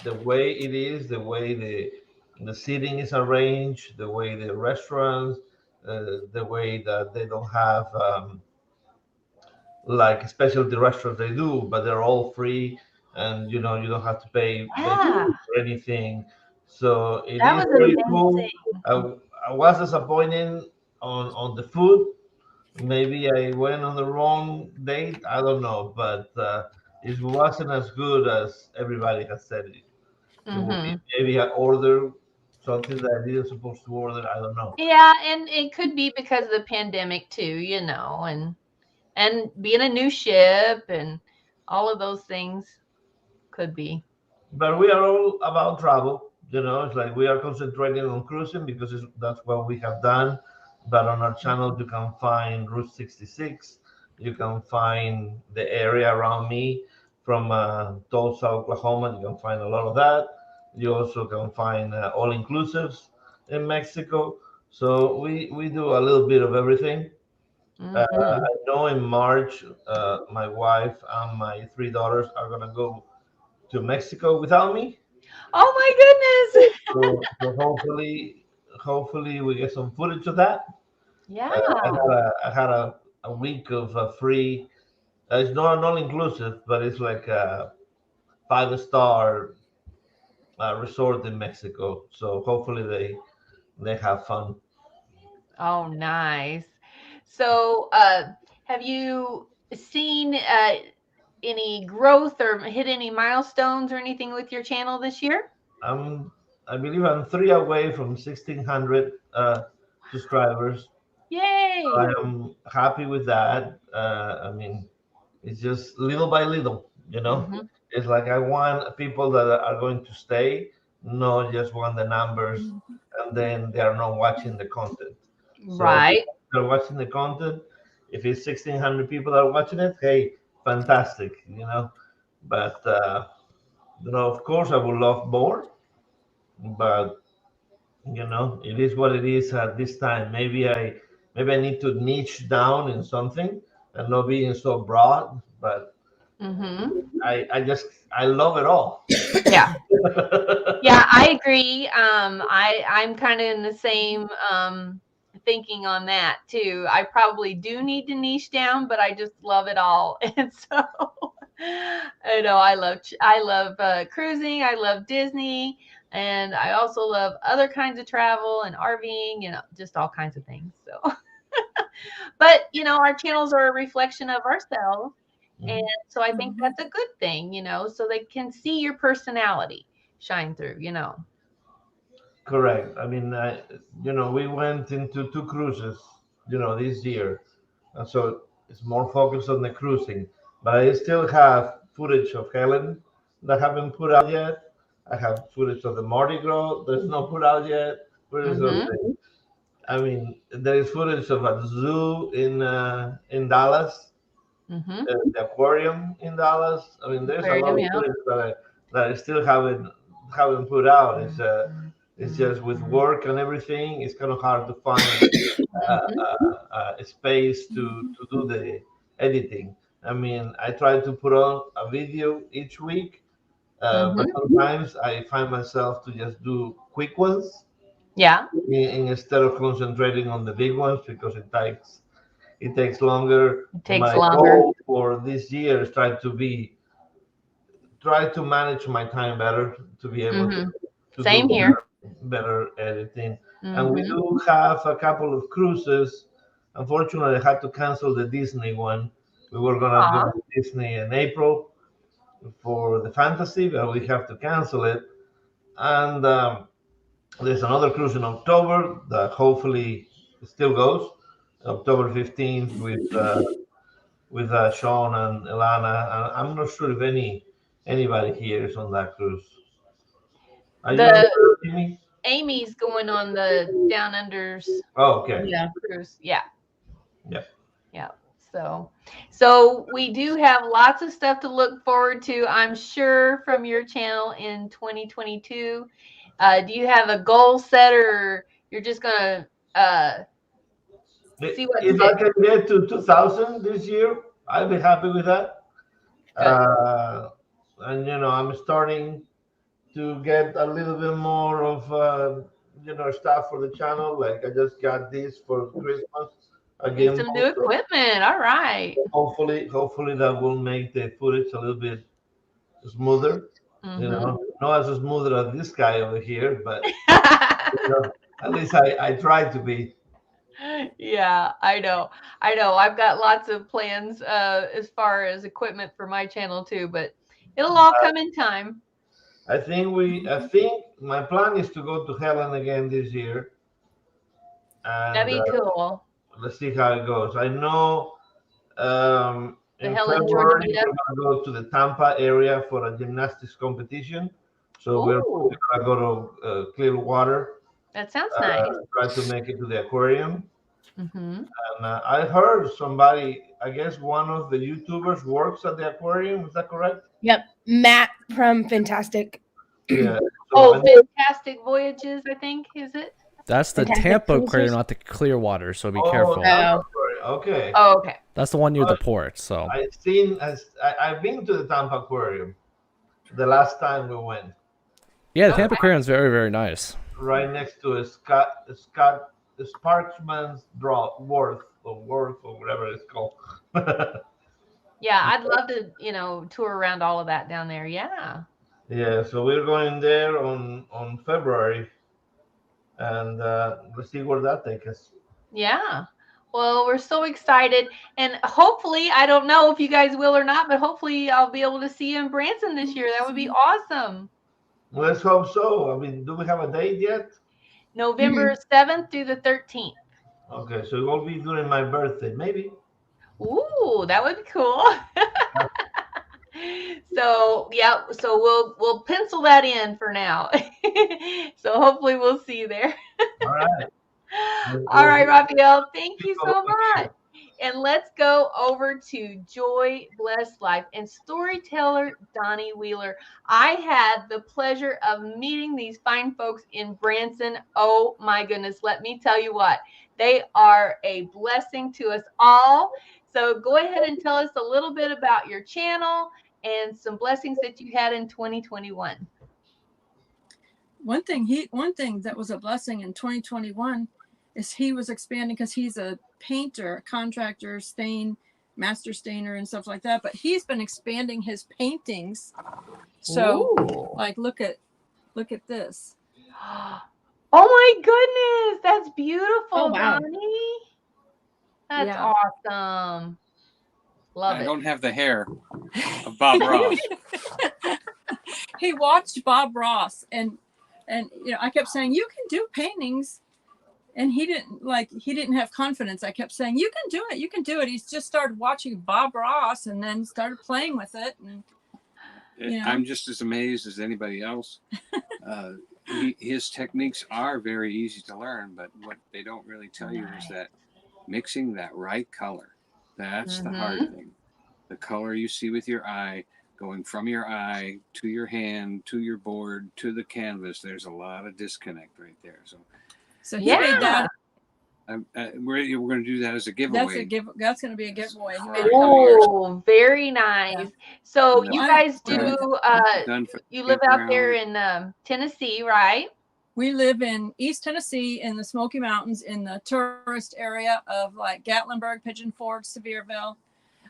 the way it is, the way the seating is arranged, the way the restaurants, the way that they don't have like specialty restaurants they do, but they're all free, and you don't have to pay Yeah, for anything. So it that is was really amazing. cool. I was disappointed on the food. Maybe I went on the wrong date. I don't know, but it wasn't as good as everybody has said it would be. Hmm. Maybe I ordered something that I didn't supposed to order. I don't know. Yeah, and it could be because of the pandemic too, and being a new ship and all of those things could be. But we are all about travel. It's like we are concentrating on cruising because that's what we have done. But on our channel, you can find Route 66. You can find the area around me from Tulsa, Oklahoma. You can find a lot of that. You also can find all inclusives in Mexico. So we do a little bit of everything. Hmm. I know in March, my wife and my three daughters are going to go to Mexico without me. Oh my goodness. So hopefully we get some footage of that. Yeah. I had a week of free. It's not an all inclusive, but it's like a 5-star resort in Mexico. So hopefully they have fun. Oh, nice. So, have you seen any growth or hit any milestones or anything with your channel this year? I believe I'm 3 away from 1,600 subscribers. Yay! I am happy with that. I mean, it's just little by little, Hmm. It's like I want people that are going to stay, not just want the numbers, and then they are not watching the content. So if Right. they're watching the content, if it's 1,600 people that are watching it, hey, fantastic. But of course, I would love more, but it is what it is at this time. Maybe I need to niche down in something and not being so broad, but Hmm. I love it all. Yeah. Yeah, I agree. I'm kind of in the same thinking on that too. I probably do need to niche down, but I just love it all. And so I love cruising. I love Disney, and I also love other kinds of travel and RVing, just all kinds of things. So, but our channels are a reflection of ourselves, and so I think that's a good thing, so they can see your personality shine through. Correct. I mean, we went into 2 cruises, this year, and so it's more focused on the cruising. But I still have footage of Helen that haven't put out yet. I have footage of the Mardi Gras that's not put out yet. Footage of I mean, there is footage of a zoo in Dallas, Mm-hmm. the aquarium in Dallas. I mean, there's a lot Aquarium, of yeah. footage that I still haven't put out. It's just with work and everything. It's kind of hard to find a space to do the editing. I mean, I try to put on a video each week, but sometimes I find myself to just do quick ones Yeah. instead of concentrating on the big ones because it takes longer. It takes My longer. goal for this year is try to manage my time better to be able to Same do here. better editing. And we do have a couple of cruises. Unfortunately, I had to cancel the Disney one. We were gonna do Disney in April for the fantasy, but we have to cancel it. And there's another cruise in October that hopefully still goes, October 15th with Sean and Ilana. And I'm not sure if anybody here is on that cruise. Are you on the Amy? Amy's going on the Down Unders Oh, okay. Yeah. cruise. Yeah. Yep. Yeah. So we do have lots of stuff to look forward to, I'm sure, from your channel in 2022. Do you have a goal set, or you're just gonna see what If I can get to 2,000 this year, I'll be happy with that. And I'm starting to get a little bit more of stuff for the channel. Like I just got this for Christmas again. Some new equipment. All right. Hopefully that will make the footage a little bit smoother. Not as smooth as this guy over here, but at least I try to be. Yeah, I know. I've got lots of plans as far as equipment for my channel too, but it'll all come in time. I think my plan is to go to Helen again this year. And, that'd be cool. Let's see how it goes. I know in Helen, February Georgia we're going to go to the Tampa area for a gymnastics competition. So we're going to go to Clearwater. That sounds nice. Try to make it to the aquarium. Mm-hmm. And I heard somebody, I guess one of the YouTubers works at the aquarium. Is that correct? Yep. Matt from Fantastic. Yeah. So Fantastic Voyages, I think, is it? That's the Tampa aquarium, not the Clearwater, so be careful. Okay. Oh, okay. That's the one near the port. So I've been to the Tampa aquarium the last time we went. Yeah, the Tampa aquarium is very, very nice. Right next to a Sparksman's Wharf or whatever it's called. Yeah, I'd love to, tour around all of that down there. Yeah. Yeah, so we're going there on February, and let's see where that takes us. Yeah. Well, we're so excited, and hopefully, I don't know if you guys will or not, but hopefully I'll be able to see you in Branson this year. That would be awesome. Let's hope so. I mean, do we have a date yet? November 7th through the 13th. Okay, so it will be during my birthday, maybe. Ooh, that would be cool. So we'll pencil that in for now. So hopefully we'll see you there. All right. All right, Rafael, thank you so much. And let's go over to Joy Blessed Life and storyteller Donnie Wheeler. I had the pleasure of meeting these fine folks in Branson. Oh my goodness, let me tell you what, they are a blessing to us all. So go ahead and tell us a little bit about your channel and some blessings that you had in 2021. One thing that was a blessing in 2021 is he was expanding, because he's a painter, a contractor, master stainer and stuff like that, but he's been expanding his paintings. So like look at this. Oh my goodness, that's beautiful. Oh, wow. Donnie. That's awesome. Love it. I don't have the hair of Bob Ross. He watched Bob Ross and I kept saying, you can do paintings. And he didn't have confidence. I kept saying, you can do it. He's just started watching Bob Ross and then started playing with it. And, I'm just as amazed as anybody else. his techniques are very easy to learn, but what they don't really tell you is that mixing that right color, that's the hard thing. The color you see with your eye, going from your eye to your hand, to your board, to the canvas, there's a lot of disconnect right there. So he made that. We're going to do that as a giveaway. That's going to be a giveaway. Oh, very nice. So you guys do, you live out there in Tennessee, right? We live in East Tennessee in the Smoky Mountains in the tourist area of like Gatlinburg, Pigeon Forge, Sevierville.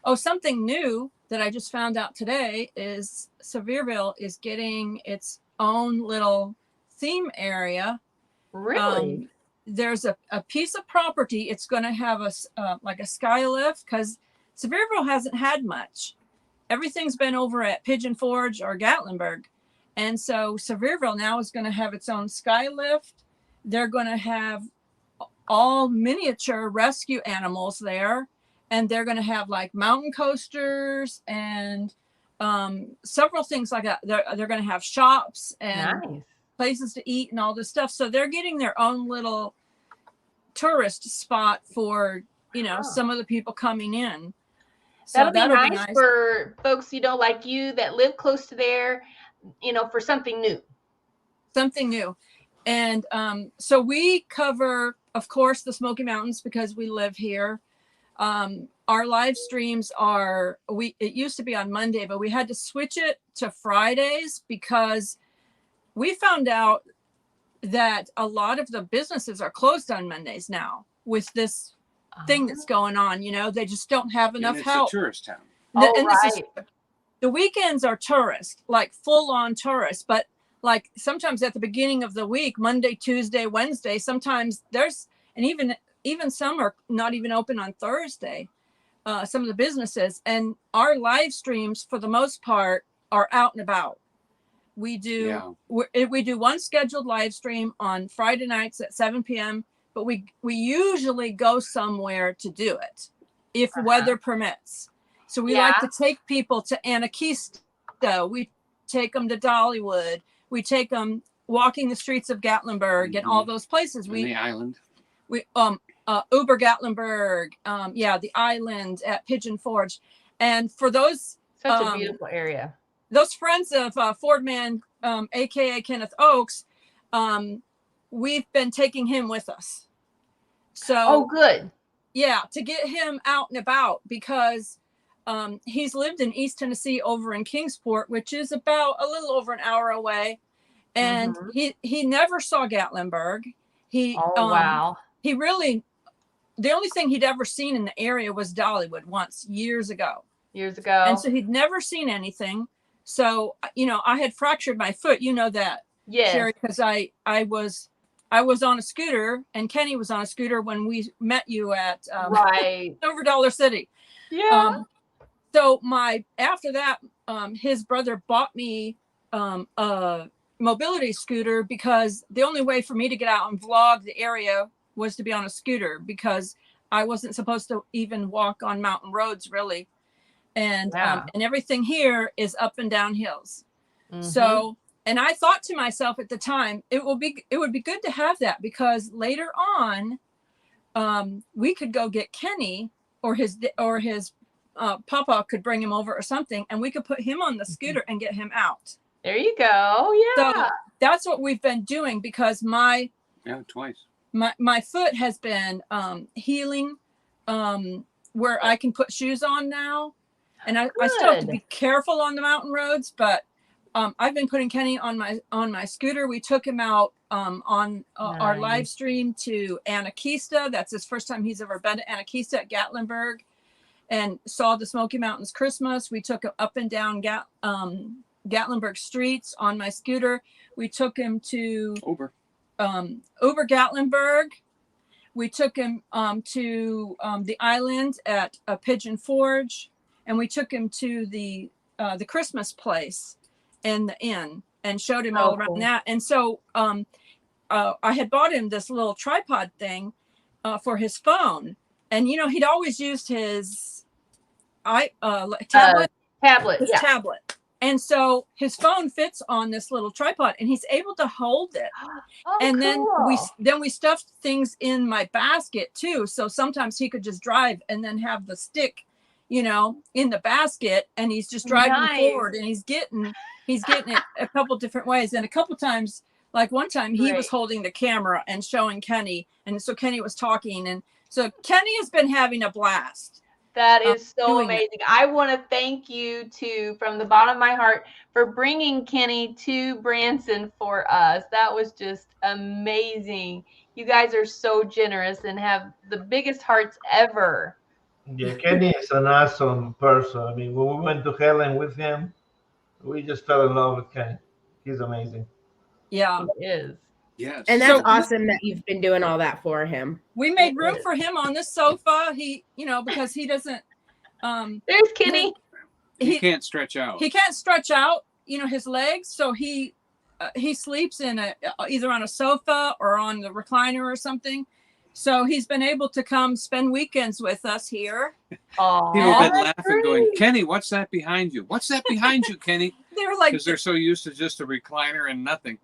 Oh, something new that I just found out today is Sevierville is getting its own little theme area. Really? There's a piece of property. It's going to have a like a sky lift because Sevierville hasn't had much. Everything's been over at Pigeon Forge or Gatlinburg. And so Sevierville now is going to have its own sky lift. They're going to have all miniature rescue animals there. And they're going to have like mountain coasters and several things like that. They're going to have shops and places to eat and all this stuff. So they're getting their own little tourist spot for, some of the people coming in. So that'll be nice for folks, like you that live close to there, for something new. Something new. And so we cover, of course, the Smoky Mountains because we live here. Our live streams it used to be on Monday, but we had to switch it to Fridays because we found out that a lot of the businesses are closed on Mondays now with this thing that's going on. They just don't have enough help. It's a tourist town. The weekends are tourist, like full on tourist, but like sometimes at the beginning of the week, Monday, Tuesday, Wednesday, sometimes and even some are not even open on Thursday, some of the businesses. And our live streams, for the most part, are out and about. We do one scheduled live stream on Friday nights at 7 p.m., but we usually go somewhere to do it if weather permits. So we like to take people to Anakeesta. We take them to Dollywood. We take them walking the streets of Gatlinburg and all those places. The island. Uber Gatlinburg, the island at Pigeon Forge. And for those such a beautiful area. Those friends of Fordman, aka Kenneth Oakes, we've been taking him with us. So good. Yeah, to get him out and about because he's lived in East Tennessee over in Kingsport, which is about a little over an hour away. And he never saw Gatlinburg. Wow. He really, the only thing he'd ever seen in the area was Dollywood once, years ago. And so he'd never seen anything. So, I had fractured my foot, that, Cheri, because I was on a scooter and Kenny was on a scooter when we met you at Silver Dollar City. Yeah. So after that, his brother bought me a mobility scooter because the only way for me to get out and vlog the area was to be on a scooter because I wasn't supposed to even walk on mountain roads really. And everything here is up and down hills. So, and I thought to myself at the time, it would be good to have that because later on, we could go get Kenny or his papa could bring him over or something, and we could put him on the scooter and get him out. There you go. Yeah. So that's what we've been doing because twice. My foot has been healing where I can put shoes on now. And I still have to be careful on the mountain roads, but I've been putting Kenny on my scooter. We took him out on our live stream to Anakeesta. That's his first time he's ever been to Anakeesta at Gatlinburg and saw the Smoky Mountains Christmas. We took him up and down Gatlinburg streets on my scooter. We took him to Uber Gatlinburg. We took him to the island at Pigeon Forge. And we took him to the Christmas place and the inn and showed him all around that. And so I had bought him this little tripod thing for his phone. And, he'd always used his tablet. Tablet. Tablet. And so his phone fits on this little tripod and he's able to hold it. Oh, And cool. then we stuffed things in my basket too. So sometimes he could just drive and then have the stick, you know, in the basket, and he's just driving forward, and he's getting it a couple different ways. And a couple times, like one time he was holding the camera and showing Kenny, and so Kenny was talking, and so Kenny has been having a blast. That is so amazing. I want to thank you too, from the bottom of my heart, for bringing Kenny to Branson for us. That was just amazing. You guys are so generous and have the biggest hearts ever. Yeah, Kenny is an awesome person. I mean, when we went to Helen with him, we just fell in love with Kenny. He's amazing. Yeah, he is. Yes. And that's awesome that you've been doing all that for him. We made room for him on this sofa. He, you know, because he doesn't. There's Kenny. He can't stretch out. He can't stretch out, you know, his legs. So he sleeps in either on a sofa or on the recliner or something. So he's been able to come spend weekends with us here. Oh, people have been laughing, going, Kenny, what's that behind you? What's that behind you, Kenny? They were like, because they're so used to just a recliner and nothing.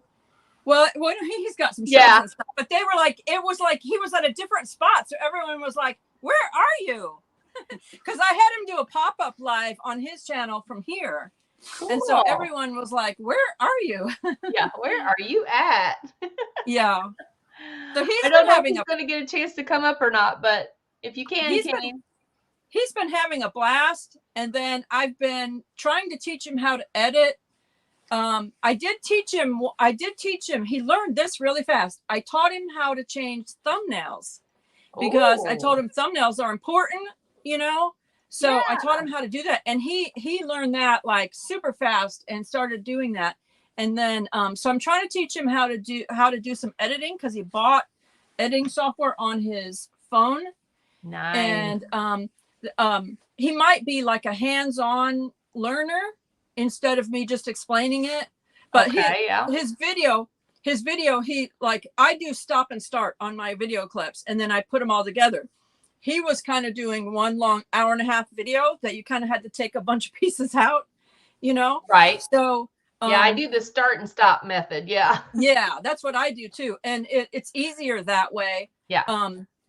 Well, he's got some shows and stuff, but they were like, it was like he was at a different spot. So everyone was like, where are you? Because I had him do a pop-up live on his channel from here. Cool. And so everyone was like, where are you? Yeah, where are you at? Yeah. So I don't know if he's going to get a chance to come up or not, but if you can, he's been having a blast. And then I've been trying to teach him how to edit. I did teach him. He learned this really fast. I taught him how to change thumbnails because I told him thumbnails are important, you know? So I taught him how to do that. And he learned that like super fast and started doing that. And then, so I'm trying to teach him how to do some editing, because he bought editing software on his phone. Nice. And he might be like a hands-on learner instead of me just explaining it. But his video, he like, I do stop and start on my video clips and then I put them all together. He was kind of doing one long 1.5-hour video that you kind of had to take a bunch of pieces out, you know? Right. So yeah, I do the start and stop method. Yeah. Yeah, that's what I do too. And it's easier that way. Yeah.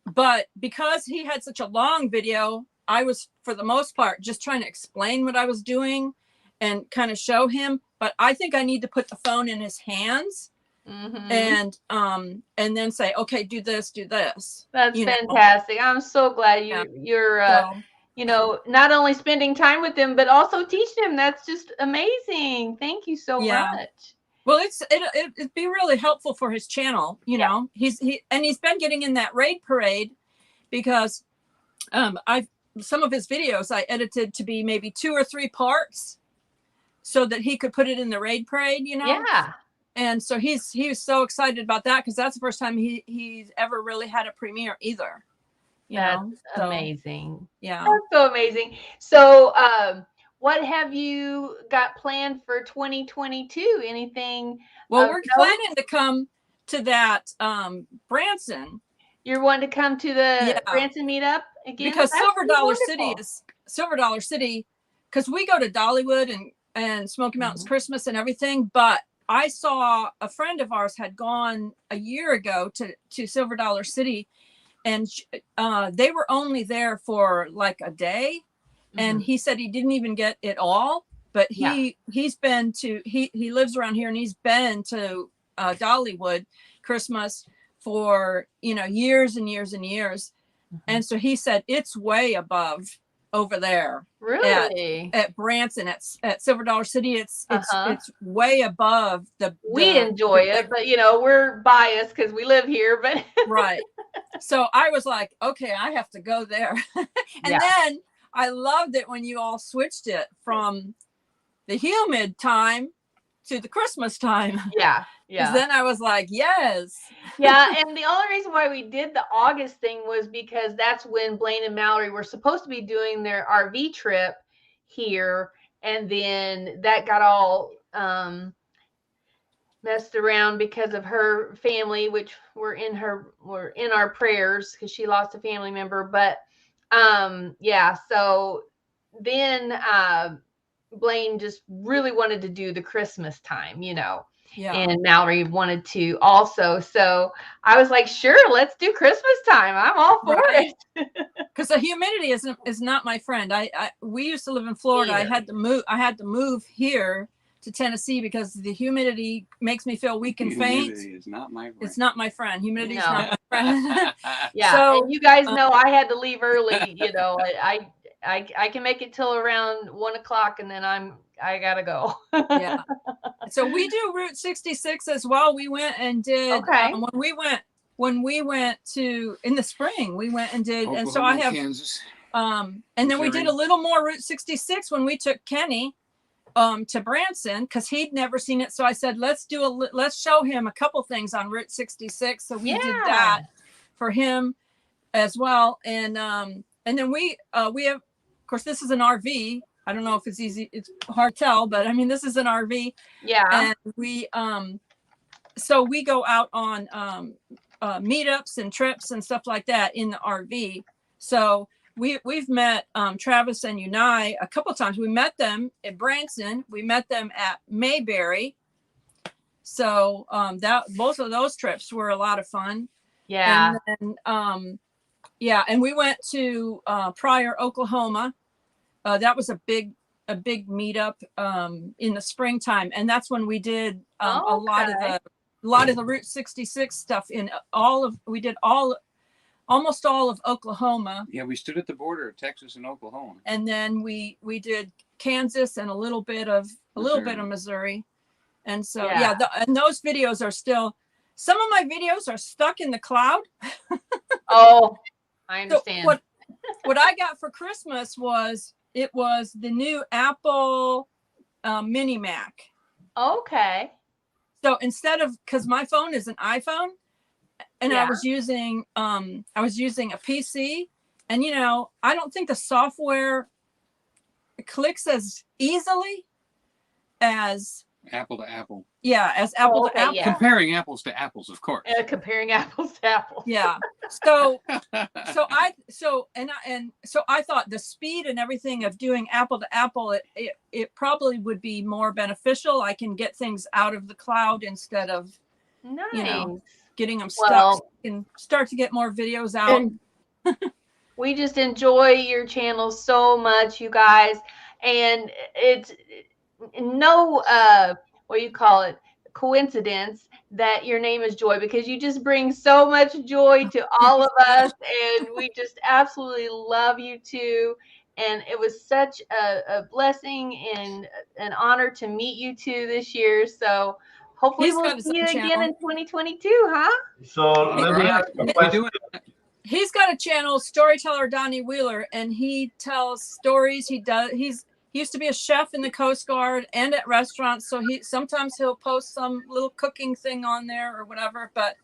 But because he had such a long video, I was, for the most part, just trying to explain what I was doing and kind of show him. But I think I need to put the phone in his hands and then say, okay, do this, do this. That's fantastic. I'm so glad you're you know, not only spending time with him, but also teaching him. That's just amazing. Thank you so much. Well, it'd be really helpful for his channel. You know, he's been getting in that raid parade because some of his videos I edited to be maybe 2 or 3 parts so that he could put it in the raid parade, you know? Yeah. And so he was so excited about that, because that's the first time he's ever really had a premiere either. That's amazing. Yeah. That's so amazing. So what have you got planned for 2022? Anything? Well, we're planning to come to that Branson. You're wanting to come to the Branson meetup again? Because Silver Dollar City, because we go to Dollywood and Smoky Mountains Christmas and everything, but I saw a friend of ours had gone a year ago to Silver Dollar City, and they were only there for like a day. And he said he didn't even get it all, but he's been to, he lives around here, and he's been to Dollywood Christmas for, you know, years and years and years. And so he said it's way above over there. Really? At Branson, at Silver Dollar City, it's way above we enjoy it, but you know, we're biased because we live here, but right. So I was like, okay, I have to go there. And then I loved it when you all switched it from the humid time to the Christmas time. Yeah. Because then I was like, yes. Yeah. And the only reason why we did the August thing was because that's when Blaine and Mallory were supposed to be doing their RV trip here. And then that got all messed around because of her family, which were in our prayers because she lost a family member. But so then Blaine just really wanted to do the Christmas time, Yeah. and Mallory wanted to also. So I was like, sure, let's do Christmas time. I'm all for it. Because the humidity is not my friend. We used to live in Florida. I had to move here to Tennessee because the humidity makes me feel weak and faint. Humidity is not my friend. It's not my friend. Humidity is No. not my friend. Yeah, So, and you guys know I had to leave early. I can make it till around 1 o'clock, and then I gotta go. yeah. So we do Route 66 as well. We went and did Okay. when we went to in the spring. We went and did, Oklahoma, and so I have Kansas. and then we did a little more Route 66 when we took Kenny to Branson because he'd never seen it. So I said, let's show him a couple things on Route 66. So we did that for him as well. And then we have, of course, this is an RV. I don't know if it's easy. It's hard to tell, but I mean, this is an RV. Yeah. And we, so we go out on meetups and trips and stuff like that in the RV. So we've met Travis and Unai a couple of times. We met them at Branson. We met them at Mayberry. So both of those trips were a lot of fun. Yeah. And then, and we went to Pryor, Oklahoma. That was a big meetup in the springtime, and that's when we did a lot of the Route 66 stuff in almost all of Oklahoma. Yeah, we stood at the border of Texas and Oklahoma, and then we did Kansas and a little bit of Missouri, and so and those videos are still. Some of my videos are stuck in the cloud. Oh, I understand. So what I got for Christmas was the new Apple Mini Mac. Okay. So instead of, because my phone is an iPhone, and I was using a PC, and I don't think the software clicks as easily as Apple to Apple. Yeah, as Apple to Apple. Yeah. Comparing apples to apples, of course. Comparing apples to apples. Yeah. So I thought the speed and everything of doing Apple to Apple, it probably would be more beneficial. I can get things out of the cloud instead of getting them stuck. Well, and start to get more videos out. We just enjoy your channel so much, you guys, and it's no what do you call it, coincidence that your name is Joy, because you just bring so much joy to all of us, and we just absolutely love you too. And it was such a blessing and an honor to meet you two this year. So hopefully we'll see you again in 2022, huh? So let me ask you a question. He's got a channel, Storyteller Donnie Wheeler, and he tells stories. He used to be a chef in the Coast Guard and at restaurants. So sometimes he'll post some little cooking thing on there or whatever, but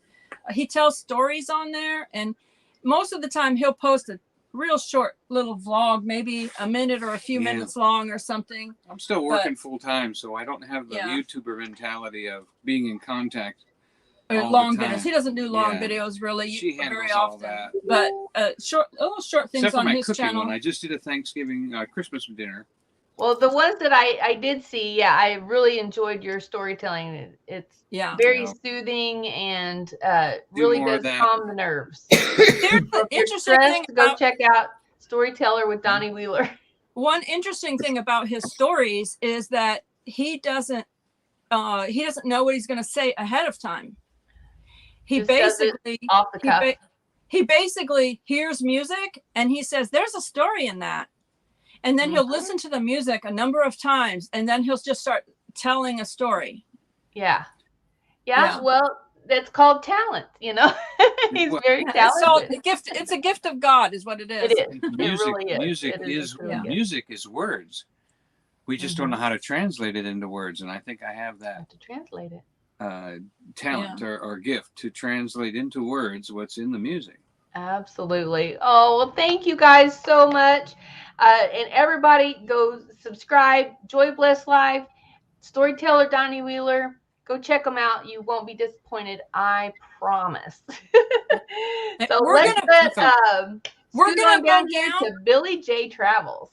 he tells stories on there. And most of the time he'll post a real short little vlog, maybe a minute or a few minutes long or something. I'm still working full time, so I don't have the YouTuber mentality of being in contact. Long videos. He doesn't do long videos really very often. All that. But little short things on his channel. One. I just did a Thanksgiving Christmas dinner. Well, the ones that I did see, I really enjoyed your storytelling. It's very soothing and really does calm the nerves. There's an interesting thing go check out Storyteller with Donnie Wheeler. One interesting thing about his stories is that he doesn't know what he's going to say ahead of time. He basically off the cuff. He basically hears music and he says, "There's a story in that." And then he'll listen to the music a number of times, and then he'll just start telling a story. Yeah. Well, that's called talent, He's very talented. So it's a gift of God, is what it is. It is. Music is words. We just don't know how to translate it into words, and I think I have that. To translate it. Talent or gift to translate into words what's in the music. Absolutely. Oh, well, thank you guys so much. And everybody go subscribe, Joy Bless Life, Storyteller Donnie Wheeler. Go check them out. You won't be disappointed. I promise. So we're gonna go down here to Billy J Travels.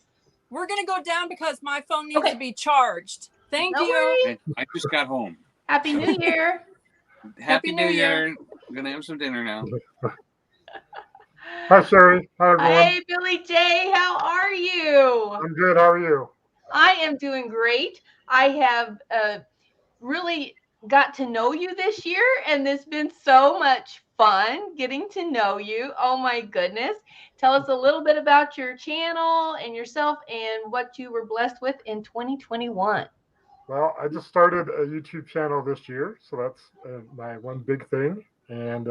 We're going to go down because my phone needs Okay. to be charged. Thank No you. worries. I just got home. Happy New Year. Happy New Year. I'm gonna have some dinner now. Hi, Cheri. Hi, everyone. Hey, Billy J. How are you? I'm good. How are you? I am doing great. I have really got to know you this year, and it's been so much fun getting to know you. Oh my goodness. Tell us a little bit about your channel and yourself and what you were blessed with in 2021. Well, I just started a YouTube channel this year, so that's my one big thing. And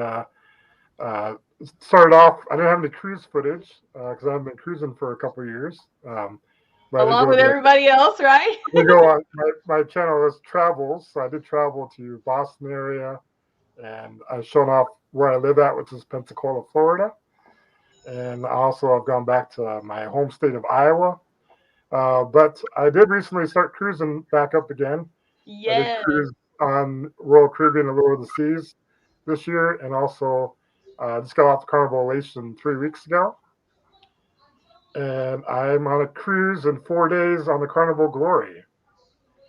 started off, I didn't have any cruise footage because I haven't been cruising for a couple of years. But Along with everybody else, right? I go on, my channel is travels, so I did travel to Boston area, and I've shown off where I live at, which is Pensacola, Florida. And also I've gone back to my home state of Iowa. But I did recently start cruising back up again. I did cruise on Royal Caribbean and Lower the Seas this year, and also just got off the Carnival Elation 3 weeks ago. And I'm on a cruise in 4 days on the Carnival Glory.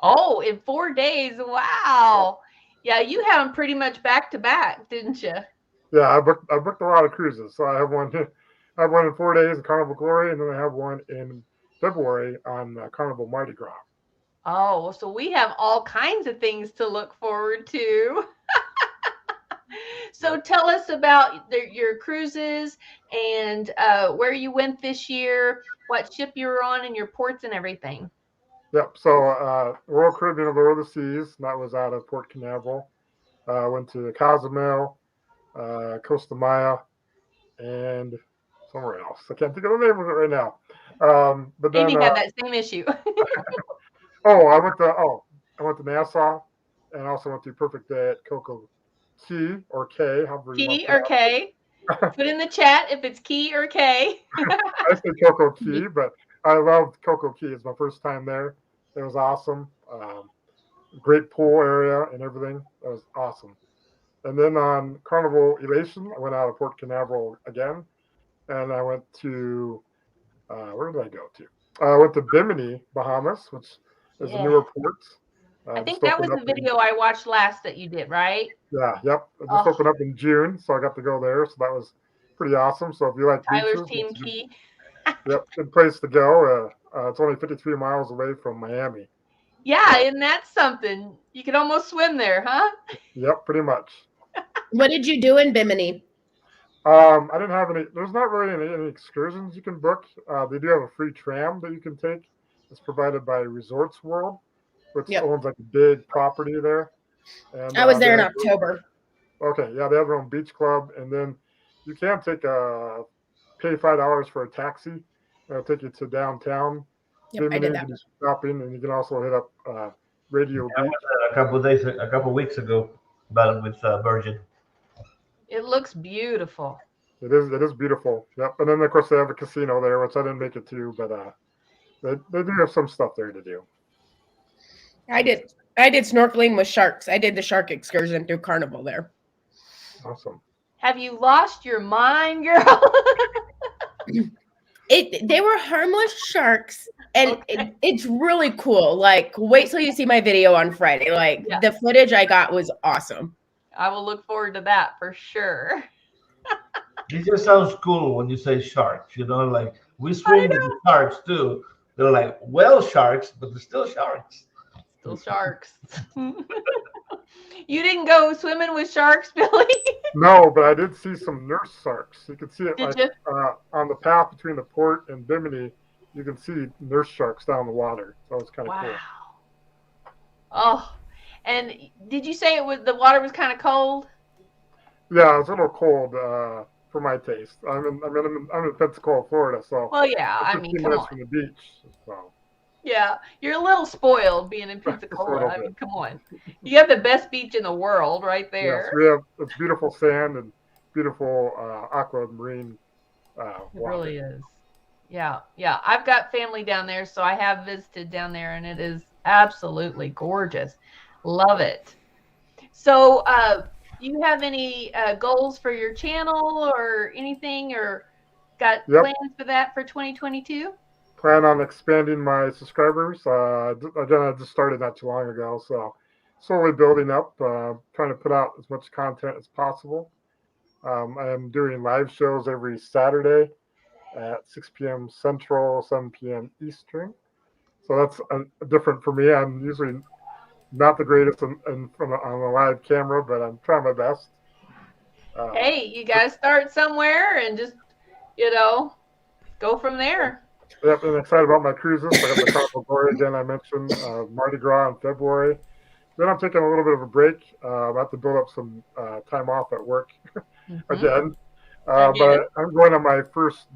Oh, in 4 days. Wow. Yeah, you had them pretty much back to back, didn't you? Yeah, I booked a lot of cruises. So I have one in 4 days, Carnival Glory, and then I have one in February on Carnival Mardi Gras. Oh, so we have all kinds of things to look forward to. So tell us about your cruises and where you went this year, what ship you were on, and your ports and everything. Yep. So Royal Caribbean Lower the Seas, and that was out of Port Canaveral. Went to Cozumel, Costa Maya, and somewhere else. I can't think of the name of it right now. But then Amy had that same issue. I went to Nassau, and also went to Perfect Day at Coco Key or K, however you want Key to or K? Put in the chat if it's Key or K. I said Coco Key, but I loved Coco Key. It's my first time there. It was awesome. Great pool area and everything. That was awesome. And then on Carnival Elation, I went out of Port Canaveral again, and I went to where did I go to? I went to Bimini, Bahamas, which is a newer port. I think that was the video I watched last that you did, right? Yeah, yep. It just opened up in June, so I got to go there. So that was pretty awesome. So if you like Tyler's beaches, Team Key. Yep, good place to go. It's only 53 miles away from Miami. Yeah, and that's something. You can almost swim there, huh? Yep, pretty much. What did you do in Bimini? I didn't have any. There's not really any excursions you can book. They do have a free tram that you can take. It's provided by Resorts World, which owns like a big property there. And I was there in October. Okay, yeah, they have their own beach club, and then you can take pay $5 for a taxi. It'll take you to downtown. Yep, I did that. Shopping, and you can also hit up Radio Beach. A couple weeks ago, about with Virgin. It looks beautiful. It is beautiful. Yep. And then of course they have a casino there, which I didn't make it to, but they do have some stuff there to do. I did snorkeling with sharks. I did the shark excursion through Carnival there. Awesome. Have you lost your mind, girl? They were harmless sharks, and it's really cool. Like, wait till you see my video on Friday. Like, the footage I got was awesome. I will look forward to that for sure. It just sounds cool when you say sharks. Like we swim with the sharks too. They're like whale sharks, but they're still sharks. Still sharks. You didn't go swimming with sharks, Billy? No, but I did see some nurse sharks. You can see it on the path between the port and Bimini. You can see nurse sharks down the water. So it's kind of cool. Oh, and did you say the water was kind of cold? Yeah, it's a little cold for my taste. I'm in Pensacola, Florida, so. Well, yeah, I mean, come on. From the beach, so. Yeah, you're a little spoiled being in Pensacola. I mean, come on. You have the best beach in the world right there. Yes, it's beautiful sand and beautiful aquamarine water. It really is. Yeah. I've got family down there, so I have visited down there, and it is absolutely gorgeous. Love it. So, do you have any goals for your channel or anything, or got plans for that for 2022? plan on expanding my subscribers. Again, I just started not too long ago, so slowly building up, trying to put out as much content as possible. I am doing live shows every Saturday at 6 p.m. Central, 7 p.m. Eastern. So that's different for me. I'm usually not the greatest on a live camera, but I'm trying my best. Hey, you guys start somewhere and just, go from there. Yep, and excited about my cruises. I got the Carnival Glory again. I mentioned Mardi Gras in February. Then I'm taking a little bit of a break. I have to build up some time off at work again. But I'm going on my first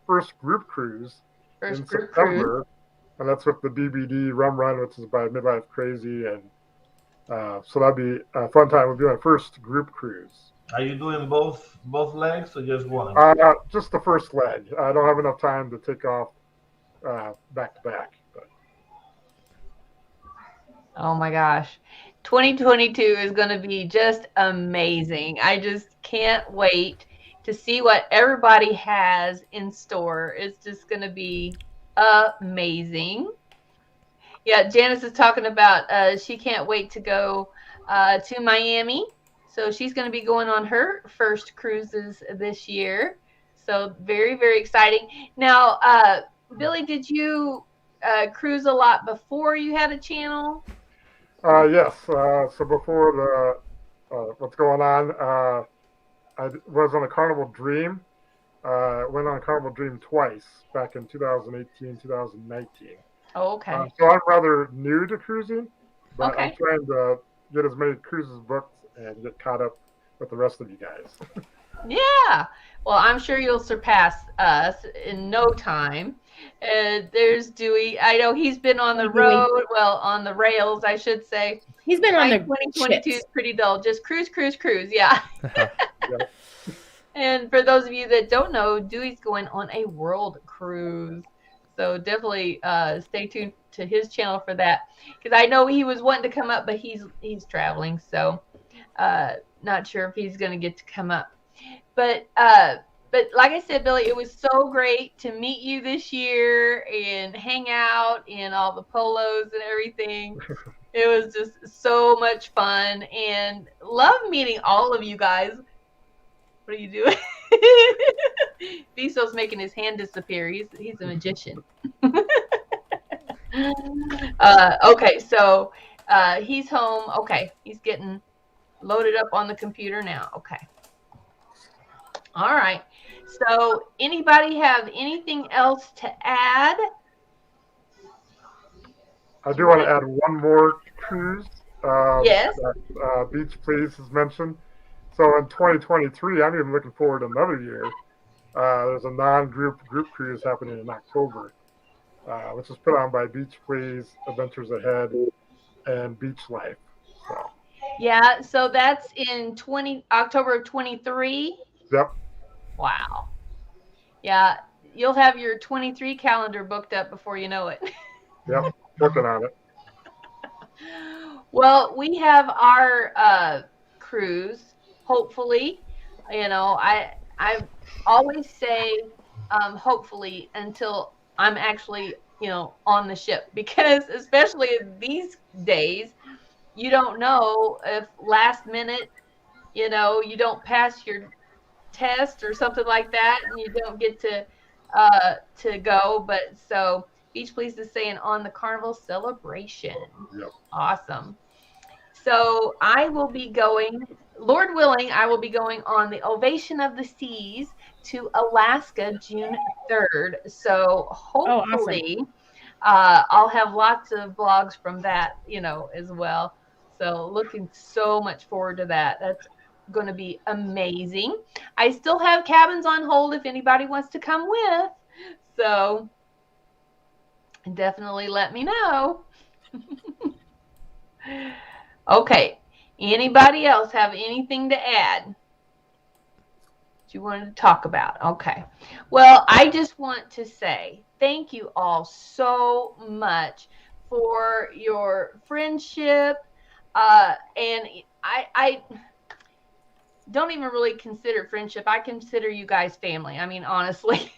first group cruise in September, and that's with the BBD Rum Run, which is by Midlife Crazy, and so that'd be a fun time. It'll be my first group cruise. Are you doing both legs or just one? Just the first leg. I don't have enough time to take off back to back. But. Oh my gosh. 2022 is going to be just amazing. I just can't wait to see what everybody has in store. It's just going to be amazing. Yeah, Janice is talking about she can't wait to go to Miami. So she's going to be going on her first cruises this year. So very, very exciting. Now, Billy, did you cruise a lot before you had a channel? Yes. So before what's going on, I was on a Carnival Dream. Went on a Carnival Dream twice back in 2018, 2019. Oh, okay. So I'm rather new to cruising, but I'm trying to get as many cruises booked and get caught up with the rest of you guys. Yeah. Well, I'm sure you'll surpass us in no time. There's Dewey. I know he's been on the road, on the rails, I should say. He's been on the 2022 is pretty dull. Just cruise. Yeah. And for those of you that don't know, Dewey's going on a world cruise. So definitely stay tuned to his channel for that. Because I know he was wanting to come up, but he's traveling. So not sure if he's going to get to come up. But like I said, Billy, it was so great to meet you this year and hang out in all the polos and everything. It was just so much fun and love meeting all of you guys. What are you doing? Viso's making his hand disappear. He's a magician. Okay, so he's home. Okay, he's getting loaded up on the computer now. Okay. All right. So anybody have anything else to add? I do want to add one more cruise. Yes. That Beach Please has mentioned. So in 2023, I'm even looking forward to another year. There's a non-group cruise happening in October, which is put on by Beach Please, Adventures Ahead, and Beach Life. So. Yeah, so that's in October of 23. Yep. Wow. Yeah, you'll have your 23 calendar booked up before you know it. Yep, working on it. Well, we have our cruise. Hopefully, I always say hopefully until I'm actually on the ship, because especially these days, you don't know if last minute you don't pass your test or something like that, and you don't get to go. But so Beach Please is saying on the Carnival Celebration. Yep. Awesome. So I will be going, Lord willing, I will be going on the Ovation of the Seas to Alaska June 3rd. So hopefully I'll have lots of vlogs from that, as well. So looking so much forward to that. That's going to be amazing. I still have cabins on hold if anybody wants to come with. So definitely let me know. Okay. Anybody else have anything to add that you wanted to talk about? Okay. Well, I just want to say thank you all so much for your friendship. And I don't even really consider friendship. I consider you guys family. I mean, honestly,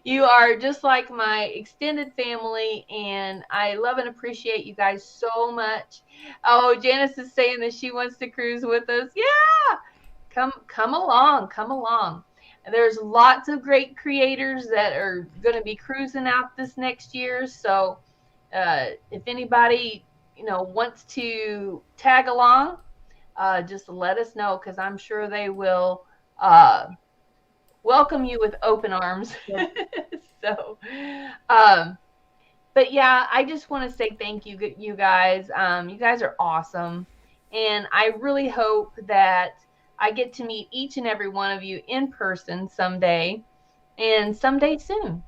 You are just like my extended family, and I love and appreciate you guys so much. Oh, Janice is saying that she wants to cruise with us. Yeah, come along, come along. There's lots of great creators that are going to be cruising out this next year. So if anybody wants to tag along, just let us know, because I'm sure they will welcome you with open arms. So, but yeah, I just want to say thank you, you guys. You guys are awesome, and I really hope that I get to meet each and every one of you in person someday, and someday soon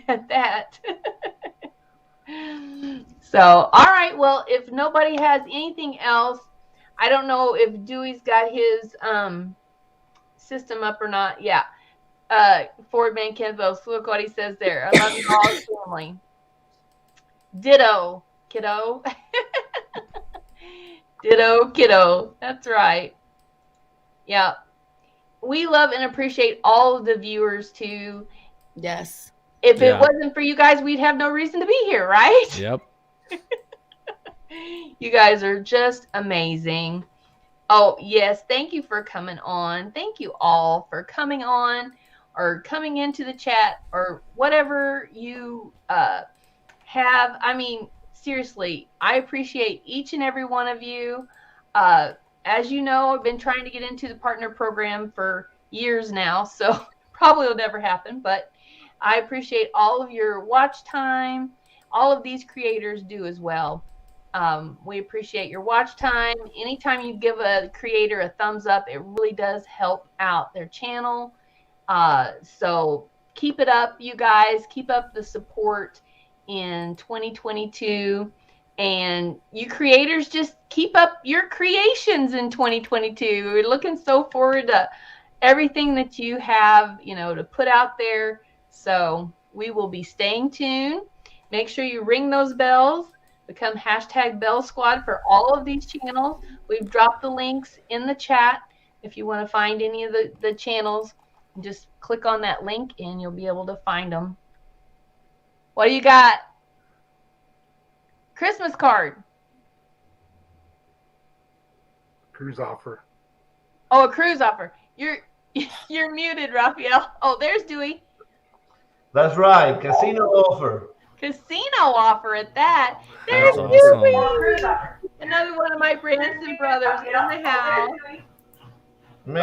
at that. So, all right. Well, if nobody has anything else, I don't know if Dewey's got his system up or not. Yeah. Ford Man Kenville, look what he says there. I love you all, family. Ditto, kiddo. Ditto, kiddo. That's right. Yeah. We love and appreciate all of the viewers too. Yes. If it wasn't for you guys, we'd have no reason to be here, right? Yep. You guys are just amazing. Oh, yes. Thank you for coming on. Thank you all for coming on or coming into the chat or whatever you have. I mean, seriously, I appreciate each and every one of you. As you know, I've been trying to get into the partner program for years now, so probably will never happen, but I appreciate all of your watch time. All of these creators do as well. We appreciate your watch time. Anytime you give a creator a thumbs up, it really does help out their channel. So keep it up, you guys. Keep up the support in 2022. And you creators, just keep up your creations in 2022. We're looking so forward to everything that you have, to put out there. So we will be staying tuned. Make sure you ring those bells. Become #Bell Squad for all of these channels. We've dropped the links in the chat. If you want to find any of the channels, just click on that link and you'll be able to find them. What do you got? Christmas card. Cruise offer. Oh, a cruise offer. You're muted, Raphael. Oh, there's Dewey. That's right. Casino offer. Casino offer at that. There's That's Dewey. awesome. Another one of my Branson brothers in the house. Casino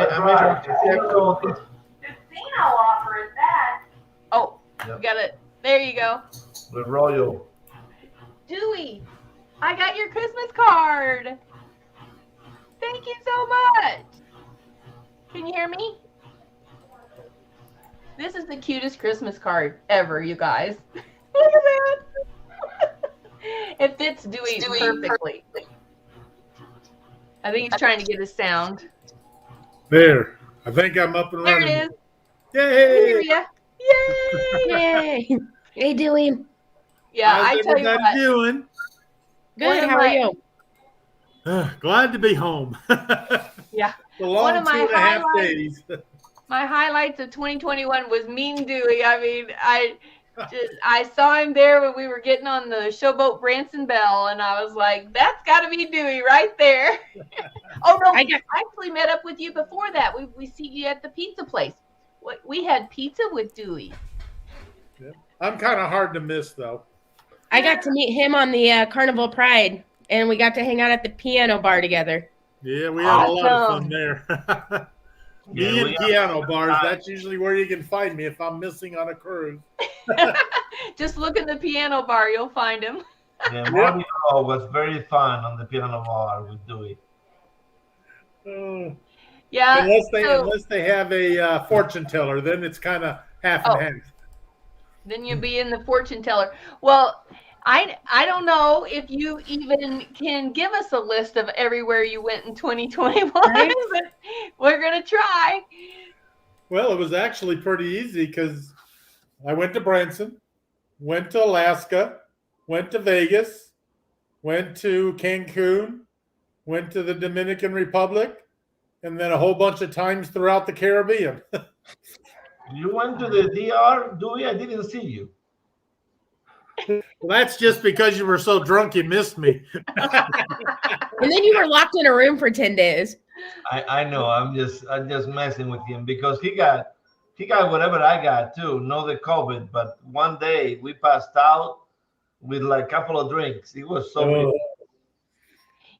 offer at that. Oh, Yep. You got it. There you go. with Royal. Dewey, I got your Christmas card. Thank you so much. Can you hear me? This is the cutest Christmas card ever, you guys. Look at that. It fits Dewey perfectly. I think he's trying to get his sound. There. I think I'm up and There running. it is. Yay! Hear ya. Yay! Yay. Hey, Dewey. Yeah, How's I tell you everybody what. doing? Good. How are you? Glad to be home. Yeah. A long One of my 2.5 highlights. days. My highlights of 2021 was meeting Dewey. I mean, I saw him there when we were getting on the showboat Branson Bell, and I was like, that's got to be Dewey right there. Oh, no, I actually met up with you before that. We see you at the pizza place. We had pizza with Dewey. Yeah. I'm kind of hard to miss, though. I got to meet him on the Carnival Pride, and we got to hang out at the piano bar together. Yeah, we had a lot of Awesome. fun there. Yeah, Me and we piano bars, that's usually where you can find me if I'm missing on a cruise. Just look in the piano bar. You'll find him. Yeah, Monaco was very fun on the piano bar with Dewey. Yeah. Unless they have a fortune teller, then it's kind of half and half. Then you'll be in the fortune teller. Well, I don't know if you even can give us a list of everywhere you went in 2021, Right? but we're going to try. Well, it was actually pretty easy because I went to Branson, went to Alaska, went to Vegas, went to Cancun, went to the Dominican Republic, and then a whole bunch of times throughout the Caribbean. You went to the DR, Dewey? I didn't see you. Well, that's just because you were so drunk you missed me. And then you were locked in a room for 10 days. I know. I'm just messing with him because he got whatever I got too. No, the COVID, but one day we passed out with like a couple of drinks. It was so beautiful.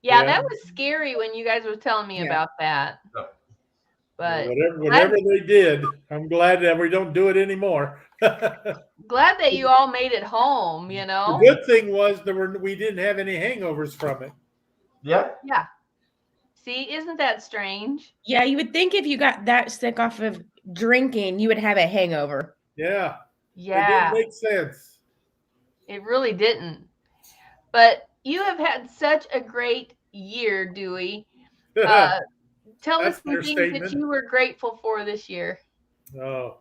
Yeah, that was scary when you guys were telling me about that. But whatever they did, I'm glad that we don't do it anymore. Glad that you all made it home, you know. The good thing was we didn't have any hangovers from it. Yeah. Yeah. See, isn't that strange? Yeah, you would think if you got that sick off of drinking, you would have a hangover. Yeah. Yeah. It didn't make sense. It really didn't. But you have had such a great year, Dewey. Tell us some things that you were grateful for this year. Oh,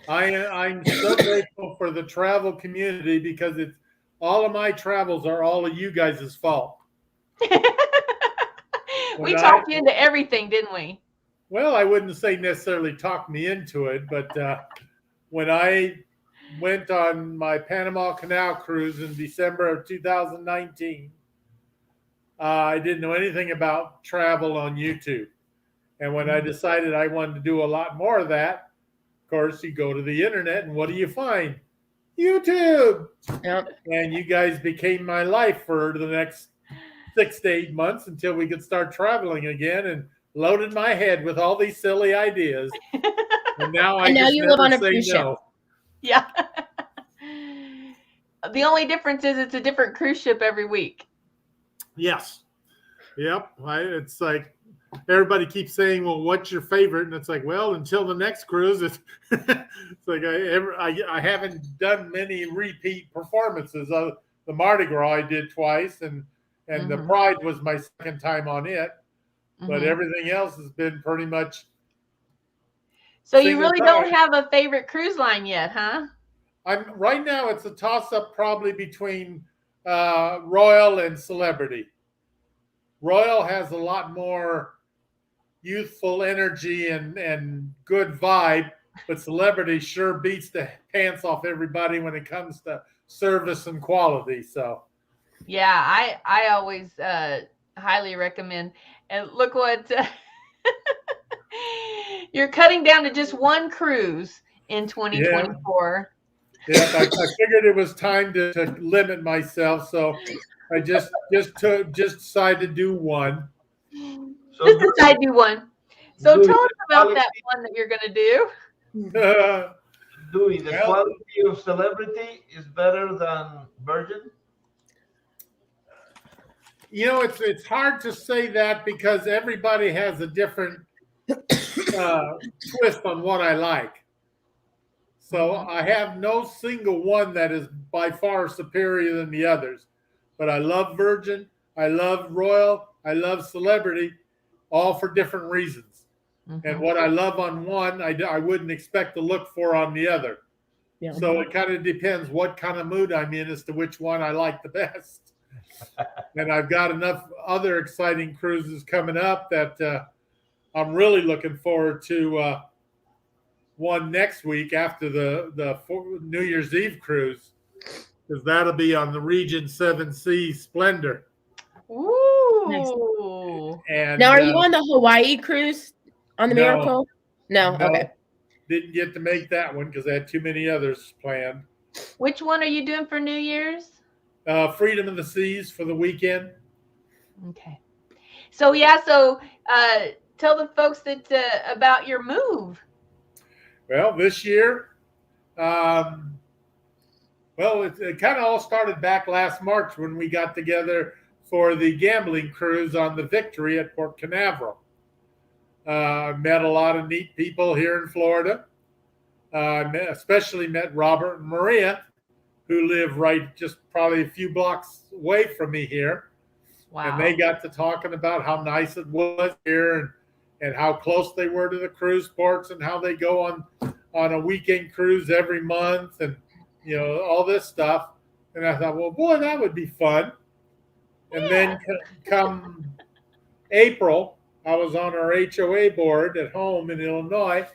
I'm so grateful for the travel community because it's all of my travels are all of you guys' fault. We talked you into everything, didn't we? Well, I wouldn't say necessarily talk me into it, but when I went on my Panama Canal cruise in December of 2019, I didn't know anything about travel on YouTube. And when I decided I wanted to do a lot more of that, of course, you go to the internet and what do you find? YouTube. Yep. And you guys became my life for the next 6 to 8 months until we could start traveling again, and loaded my head with all these silly ideas. And now you live on a cruise ship. Yeah. The only difference is it's a different cruise ship every week. Yes. Yep. It's like everybody keeps saying, well, what's your favorite? And it's like, well, until the next cruise, it's like I haven't done many repeat performances. The Mardi Gras I did twice, and the Pride was my second time on it. But everything else has been pretty much. So you really don't have a favorite cruise line yet, huh? Right now it's a toss-up probably between Royal and Celebrity. Royal has a lot more youthful energy and good vibe, but Celebrity sure beats the pants off everybody when it comes to service and quality. So yeah, I always highly recommend. And look what you're cutting down to just one cruise in 2024. Yeah, I figured it was time to limit myself, so I just decided to do one. So just decide to do one. So tell us about that one that you're going to do. Dewey, the quality of Celebrity is better than Virgin? You know, it's hard to say that because everybody has a different twist on what I like. So I have no single one that is by far superior than the others. But I love Virgin, I love Royal, I love Celebrity, all for different reasons. And what I love on one, I wouldn't expect to look for on the other. Yeah. So it kind of depends what kind of mood I'm in as to which one I like the best. And I've got enough other exciting cruises coming up that I'm really looking forward to one next week after the New Year's Eve cruise, because that'll be on the Regent 7 Seas Splendor. Ooh. Nice. And now, are you on the Hawaii cruise on the Miracle? No. Okay. Didn't get to make that one because I had too many others planned. Which one are you doing for New Year's? Freedom of the Seas for the weekend. Okay. So tell the folks that about your move. Well, this year, it kind of all started back last March when we got together for the gambling cruise on the Victory at Port Canaveral. Met a lot of neat people here in Florida. Especially met Robert and Maria, who live right just probably a few blocks away from me here. Wow. And they got to talking about how nice it was here and how close they were to the cruise ports and how they go on a weekend cruise every month and, you know, all this stuff. And I thought, well, boy, that would be fun. And then come April, I was on our HOA board at home in Illinois,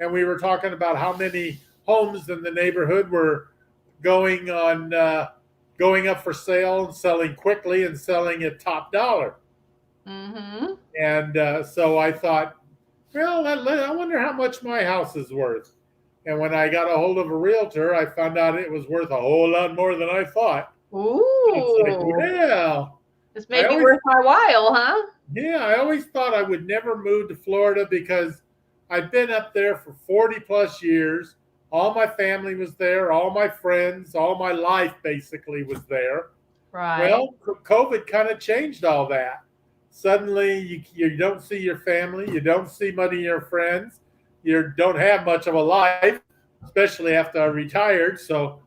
and we were talking about how many homes in the neighborhood were going up for sale and selling quickly and selling at top dollar. Mm-hmm. And so I thought, well, I wonder how much my house is worth. And when I got a hold of a realtor, I found out it was worth a whole lot more than I thought. Ooh. It's like, well, this may be worth my while, huh? Yeah, I always thought I would never move to Florida because I've been up there for 40 plus years. All my family was there, all my friends, all my life basically was there. Right. Well, COVID kind of changed all that. Suddenly, you don't see your family, you don't see many of your friends, you don't have much of a life, especially after I retired. So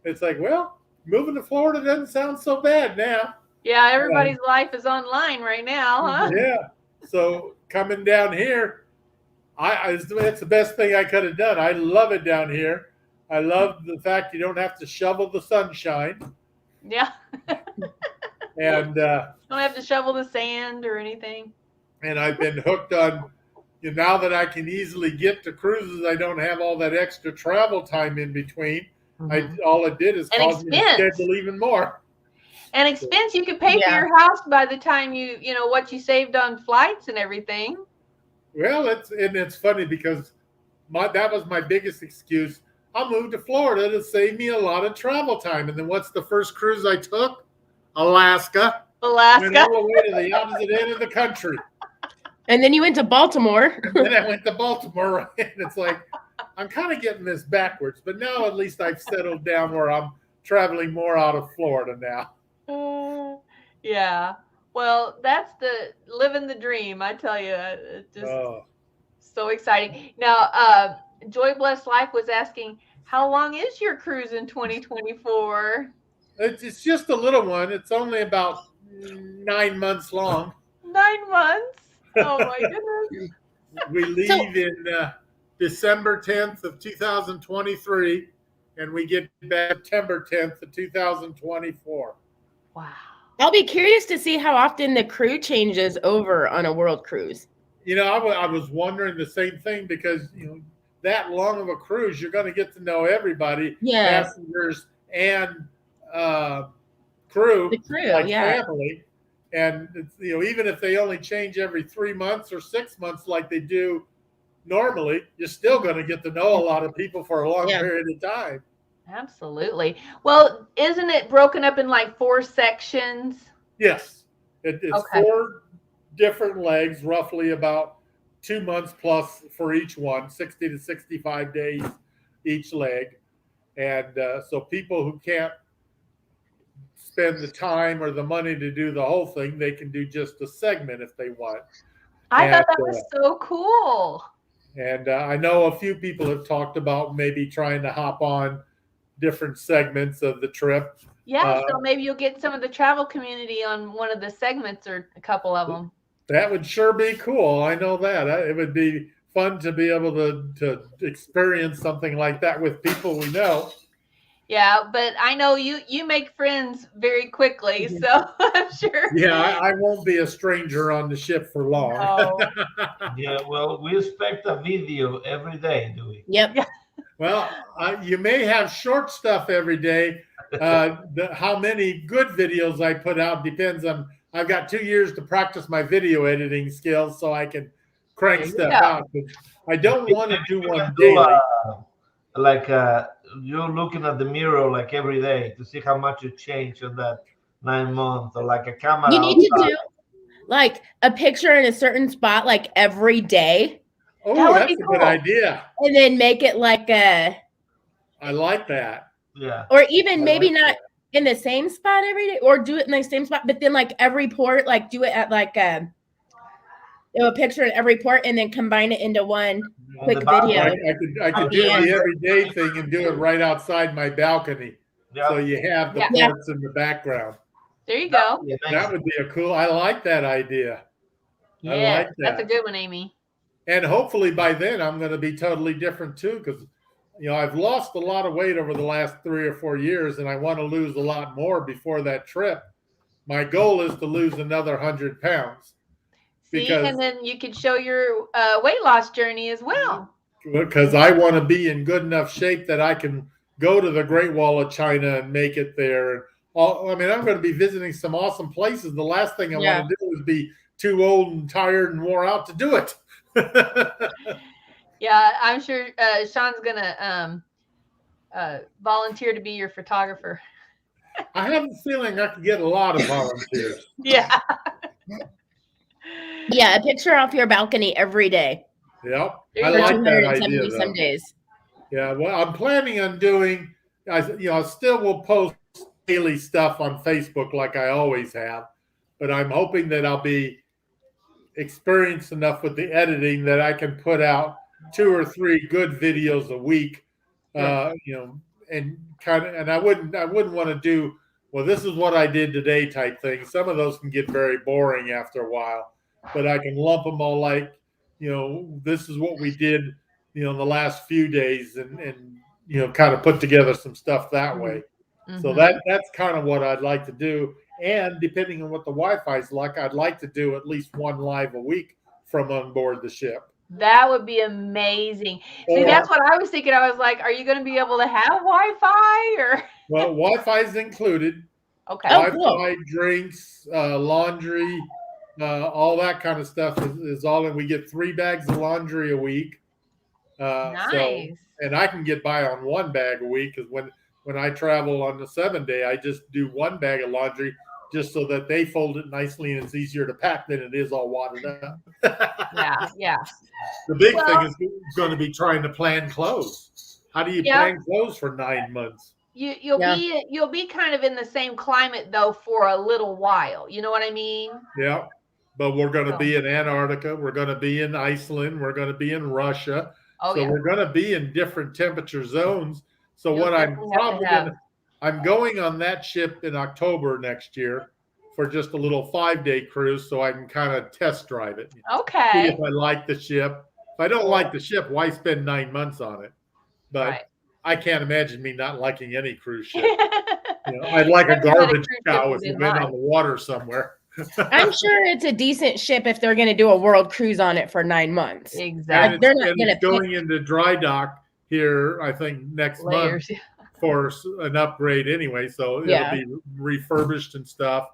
it's like, well, moving to Florida doesn't sound so bad now. Yeah, everybody's life is online right now, huh? Yeah. So coming down here, it's the best thing I could have done. I love it down here. I love the fact you don't have to shovel the sunshine. Yeah. And don't have to shovel the sand or anything. And I've been hooked on, now that I can easily get to cruises, I don't have all that extra travel time in between. Mm-hmm. All it did is cause me to schedule even more. And expense, you could pay for your house by the time you what you saved on flights and everything. Well, it's funny because that was my biggest excuse. I'll move to Florida to save me a lot of travel time. And then what's the first cruise I took? Alaska. Went all the way to the opposite end of the country. And then you went to Baltimore. And then I went to Baltimore. And it's like, I'm kind of getting this backwards. But now at least I've settled down where I'm traveling more out of Florida now. Yeah. Well, that's living the dream, I tell you. It's just so exciting. Now, Joy Blessed Life was asking, how long is your cruise in 2024? It's just a little one. It's only about 9 months long. 9 months? Oh, my goodness. We leave in December 10th of 2023, and we get back September 10th of 2024. Wow. I'll be curious to see how often the crew changes over on a world cruise. I was wondering the same thing because, that long of a cruise, you're going to get to know everybody, passengers and crew, the crew, like family. And, even if they only change every 3 months or 6 months like they do normally, you're still going to get to know a lot of people for a long period of time. Absolutely. Well, isn't it broken up in like 4 sections? Yes. It's 4 different legs, roughly about 2 months plus for each one, 60 to 65 days each leg. And so people who can't spend the time or the money to do the whole thing, they can do just a segment if they want. I thought that was so cool. And I know a few people have talked about maybe trying to hop on different segments of the trip. Yeah, so maybe you'll get some of the travel community on one of the segments or a couple of them. That would sure be cool. I know that. It would be fun to be able to experience something like that with people we know. Yeah, but I know you make friends very quickly, so I'm sure. Yeah, I won't be a stranger on the ship for long. No. Yeah, well, we expect a video every day, do we? Yep. Well, you may have short stuff every day. How many good videos I put out depends on. I've got 2 years to practice my video editing skills, so I can crank stuff out. But I don't want to do one daily. You're looking at the mirror like every day to see how much you changed in that 9 months, or like a camera. You need to do like a picture in a certain spot like every day. Oh, that's a good idea. And then make it like a. I like that. Yeah. Or even maybe not in the same spot every day, or do it in the same spot, but then like every port, like do it at like a picture in every port, and then combine it into one quick video. I could do the everyday thing and do it right outside my balcony. Yeah. So you have the ports in the background. There you go. That would be I like that idea. Yeah, I like that. That's a good one, Amy. And hopefully by then I'm going to be totally different too, because I've lost a lot of weight over the last 3 or 4 years, and I want to lose a lot more before that trip. My goal is to lose another 100 pounds. See, and then you could show your weight loss journey as well. because I want to be in good enough shape that I can go to the Great Wall of China and make it there. I mean, I'm going to be visiting some awesome places. The last thing I want to do is be too old and tired and wore out to do it. Yeah, I'm sure Sean's gonna volunteer to be your photographer. I have a feeling I could get a lot of volunteers. Yeah. Yeah, a picture off your balcony every day. Yep. For I like that 270 idea, some though. days. Yeah, well, I'm planning on doing, I still will post daily stuff on Facebook like I always have, but I'm hoping that I'll be experienced enough with the editing that I can put out 2 or 3 good videos a week, and I wouldn't want to do, well, this is what I did today type thing. Some of those can get very boring after a while, but I can lump them all like, this is what we did, in the last few days and kind of put together some stuff that way. Mm-hmm. So that's kind of what I'd like to do. And depending on what the Wi-Fi is like, I'd like to do at least 1 live a week from on board the ship. That would be amazing. See, that's what I was thinking. I was like, are you going to be able to have Wi-Fi or? Well, Wi-Fi is included. Okay. Wi-Fi, drinks, laundry, all that kind of stuff is all in. We get 3 bags of laundry a week. Nice. And I can get by on 1 bag a week because when I travel on the 7-day, I just do 1 bag of laundry just so that they fold it nicely and it's easier to pack than it is all wadded up. Yeah. The big thing is going to be trying to plan clothes. How do you plan clothes for 9 months? You'll be kind of in the same climate though for a little while. You know what I mean? Yeah. But we're going to be in Antarctica. We're going to be in Iceland. We're going to be in Russia. We're going to be in different temperature zones. So what I'm going on that ship in October next year for just a little 5-day cruise so I can kind of test drive it. Okay. See if I like the ship. If I don't like the ship, why spend 9 months on it? But I can't imagine me not liking any cruise ship. I'd like a garbage cow if we went on the water somewhere. I'm sure it's a decent ship if they're going to do a world cruise on it for 9 months. Exactly. They're not going to going into dry dock here, I think, next month for an upgrade anyway. So it'll be refurbished and stuff.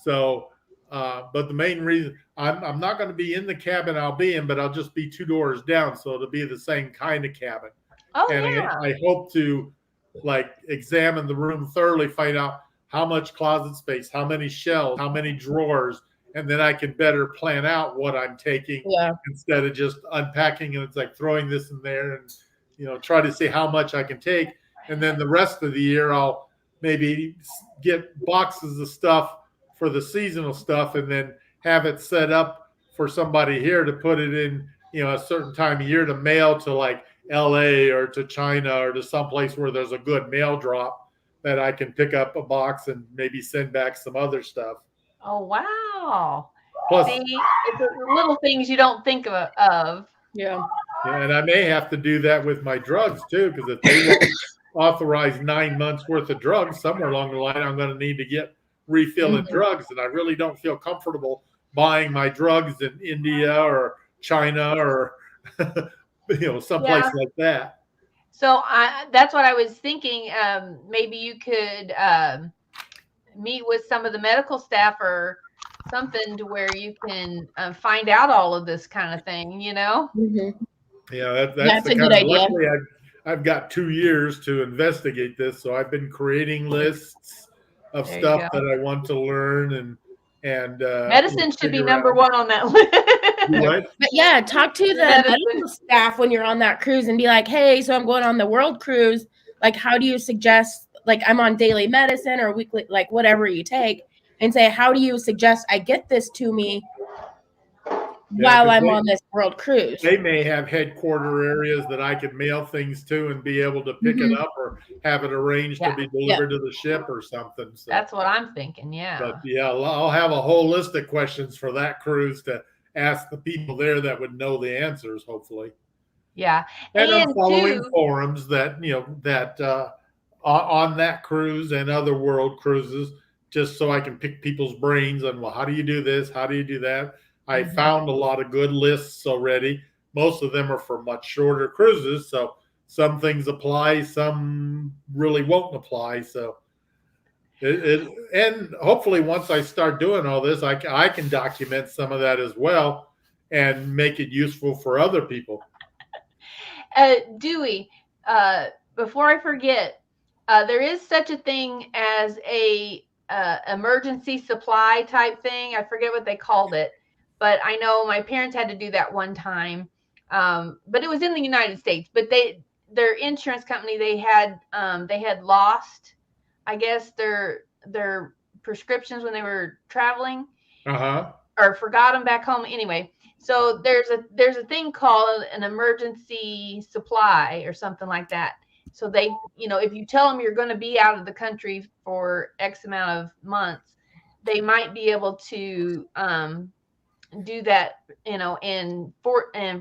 So, but the main reason I'm not going to be in the cabin I'll be in, but I'll just be 2 doors down. So it'll be the same kind of cabin. I hope to examine the room thoroughly, find out how much closet space, how many shelves, how many drawers, and then I can better plan out what I'm taking instead of just unpacking and it's like throwing this in there and, try to see how much I can take. And then the rest of the year, I'll maybe get boxes of stuff for the seasonal stuff and then have it set up for somebody here to put it in, a certain time of year to mail to like LA or to China or to someplace where there's a good mail drop that I can pick up a box and maybe send back some other stuff. Oh, wow. Plus, see, it's the little things you don't think of. Yeah. And I may have to do that with my drugs too, because if they won't authorize 9 months worth of drugs, somewhere along the line, I'm going to need to get refilling drugs. And I really don't feel comfortable buying my drugs in India or China or, someplace like that. So that's what I was thinking. Maybe you could meet with some of the medical staff or something to where you can find out all of this kind of thing, Mm-hmm. Yeah, that's a good idea. Luckily, I've got 2 years to investigate this, so I've been creating lists of stuff that I want to learn and medicine should be number 1 on that list. What? But talk to the medical staff when you're on that cruise and be like, hey, so I'm going on the world cruise. Like, how do you suggest, I'm on daily medicine or weekly, whatever you take, and say, how do you suggest I get this to me while I'm on this world cruise? They may have headquarter areas that I could mail things to and be able to pick it up or have it arranged to be delivered to the ship or something. So, that's what I'm thinking, But I'll have a whole list of questions for that cruise to ask the people there that would know the answers, hopefully. Yeah. And I'm following forums that, on that cruise and other world cruises, just so I can pick people's brains on, well, how do you do this? How do you do that? I found a lot of good lists already most of them are for much shorter cruises. So some things apply, some really won't apply. So and hopefully once I start doing all this, I can document some of that as well and make it useful for other people. Dewey, before I forget, there is such a thing as a emergency supply type thing. I forget what they called it, but I know my parents had to do that one time. But it was in the United States. But their insurance company, they had lost, I guess, their prescriptions when they were traveling, or forgot them back home. Anyway, so there's a thing called an emergency supply or something like that. So they, if you tell them you're going to be out of the country for X amount of months, they might be able to do that, and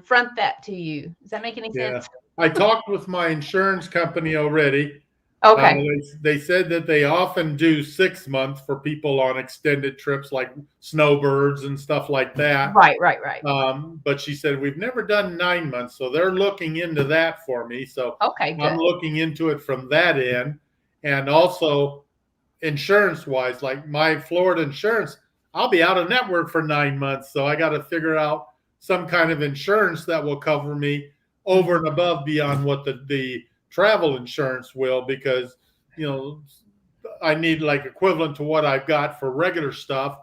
front that to you. Does that make any sense? I talked with my insurance company already. Okay. They said that they often do 6 months for people on extended trips like snowbirds and stuff like that. Right. But she said, we've never done 9 months. So they're looking into that for me. So okay, good. I'm looking into it from that end. And also insurance wise, like my Florida insurance, I'll be out of network for 9 months. So I got to figure out some kind of insurance that will cover me over and above beyond what the travel insurance will, because I need like equivalent to what I've got for regular stuff,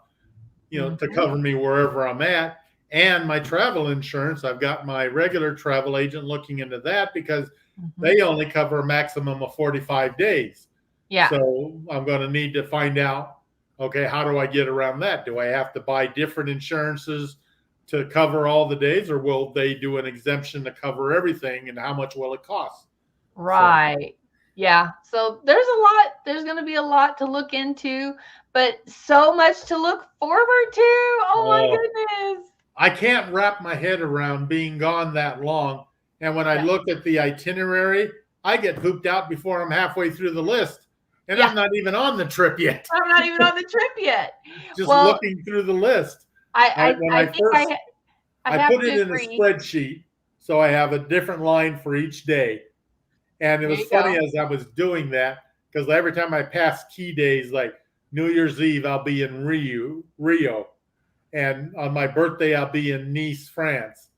to cover me wherever I'm at. And my travel insurance, I've got my regular travel agent looking into that, because they only cover a maximum of 45 days. Yeah. So I'm going to need to find out, okay, how do I get around that? Do I have to buy different insurances to cover all the days, or will they do an exemption to cover everything, and how much will it cost? Right. Yeah. So there's going to be a lot to look into, but so much to look forward to. Oh my goodness. I can't wrap my head around being gone that long. And when I look at the itinerary, I get pooped out before I'm halfway through the list. And I'm not even on the trip yet. I'm not even on the trip yet. Just looking through the list. I put it in a spreadsheet, so I have a different line for each day. And it was funny as I was doing that, because every time I pass key days, like New Year's Eve, I'll be in Rio. And on my birthday, I'll be in Nice, France.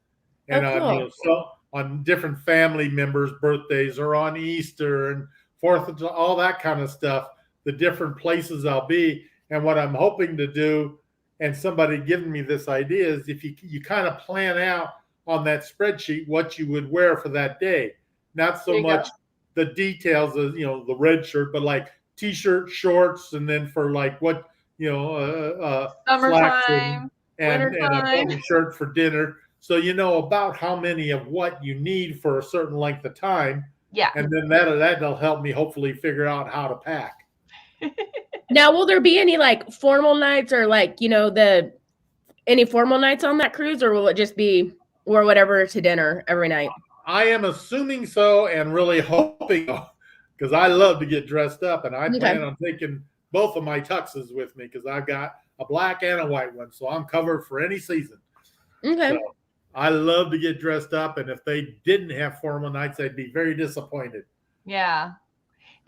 And on different family members' birthdays, or on Easter and 4th of July, all that kind of stuff, the different places I'll be. And what I'm hoping to do, and somebody giving me this idea, is if you kind of plan out on that spreadsheet what you would wear for that day. Not so much the details of, the red shirt, but like t-shirt, shorts, and then for like what, summertime, and a button shirt for dinner. So you know about how many of what you need for a certain length of time. Yeah. And then that'll help me hopefully figure out how to pack. Now, will there be any like formal nights, or like, any formal nights on that cruise, or will it just be or whatever to dinner every night? I am assuming so, and really hoping, because I love to get dressed up, and I plan on taking both of my tuxes with me, because I've got a black and a white one, so I'm covered for any season. Okay. So I love to get dressed up, and if they didn't have formal nights, I'd be very disappointed. Yeah.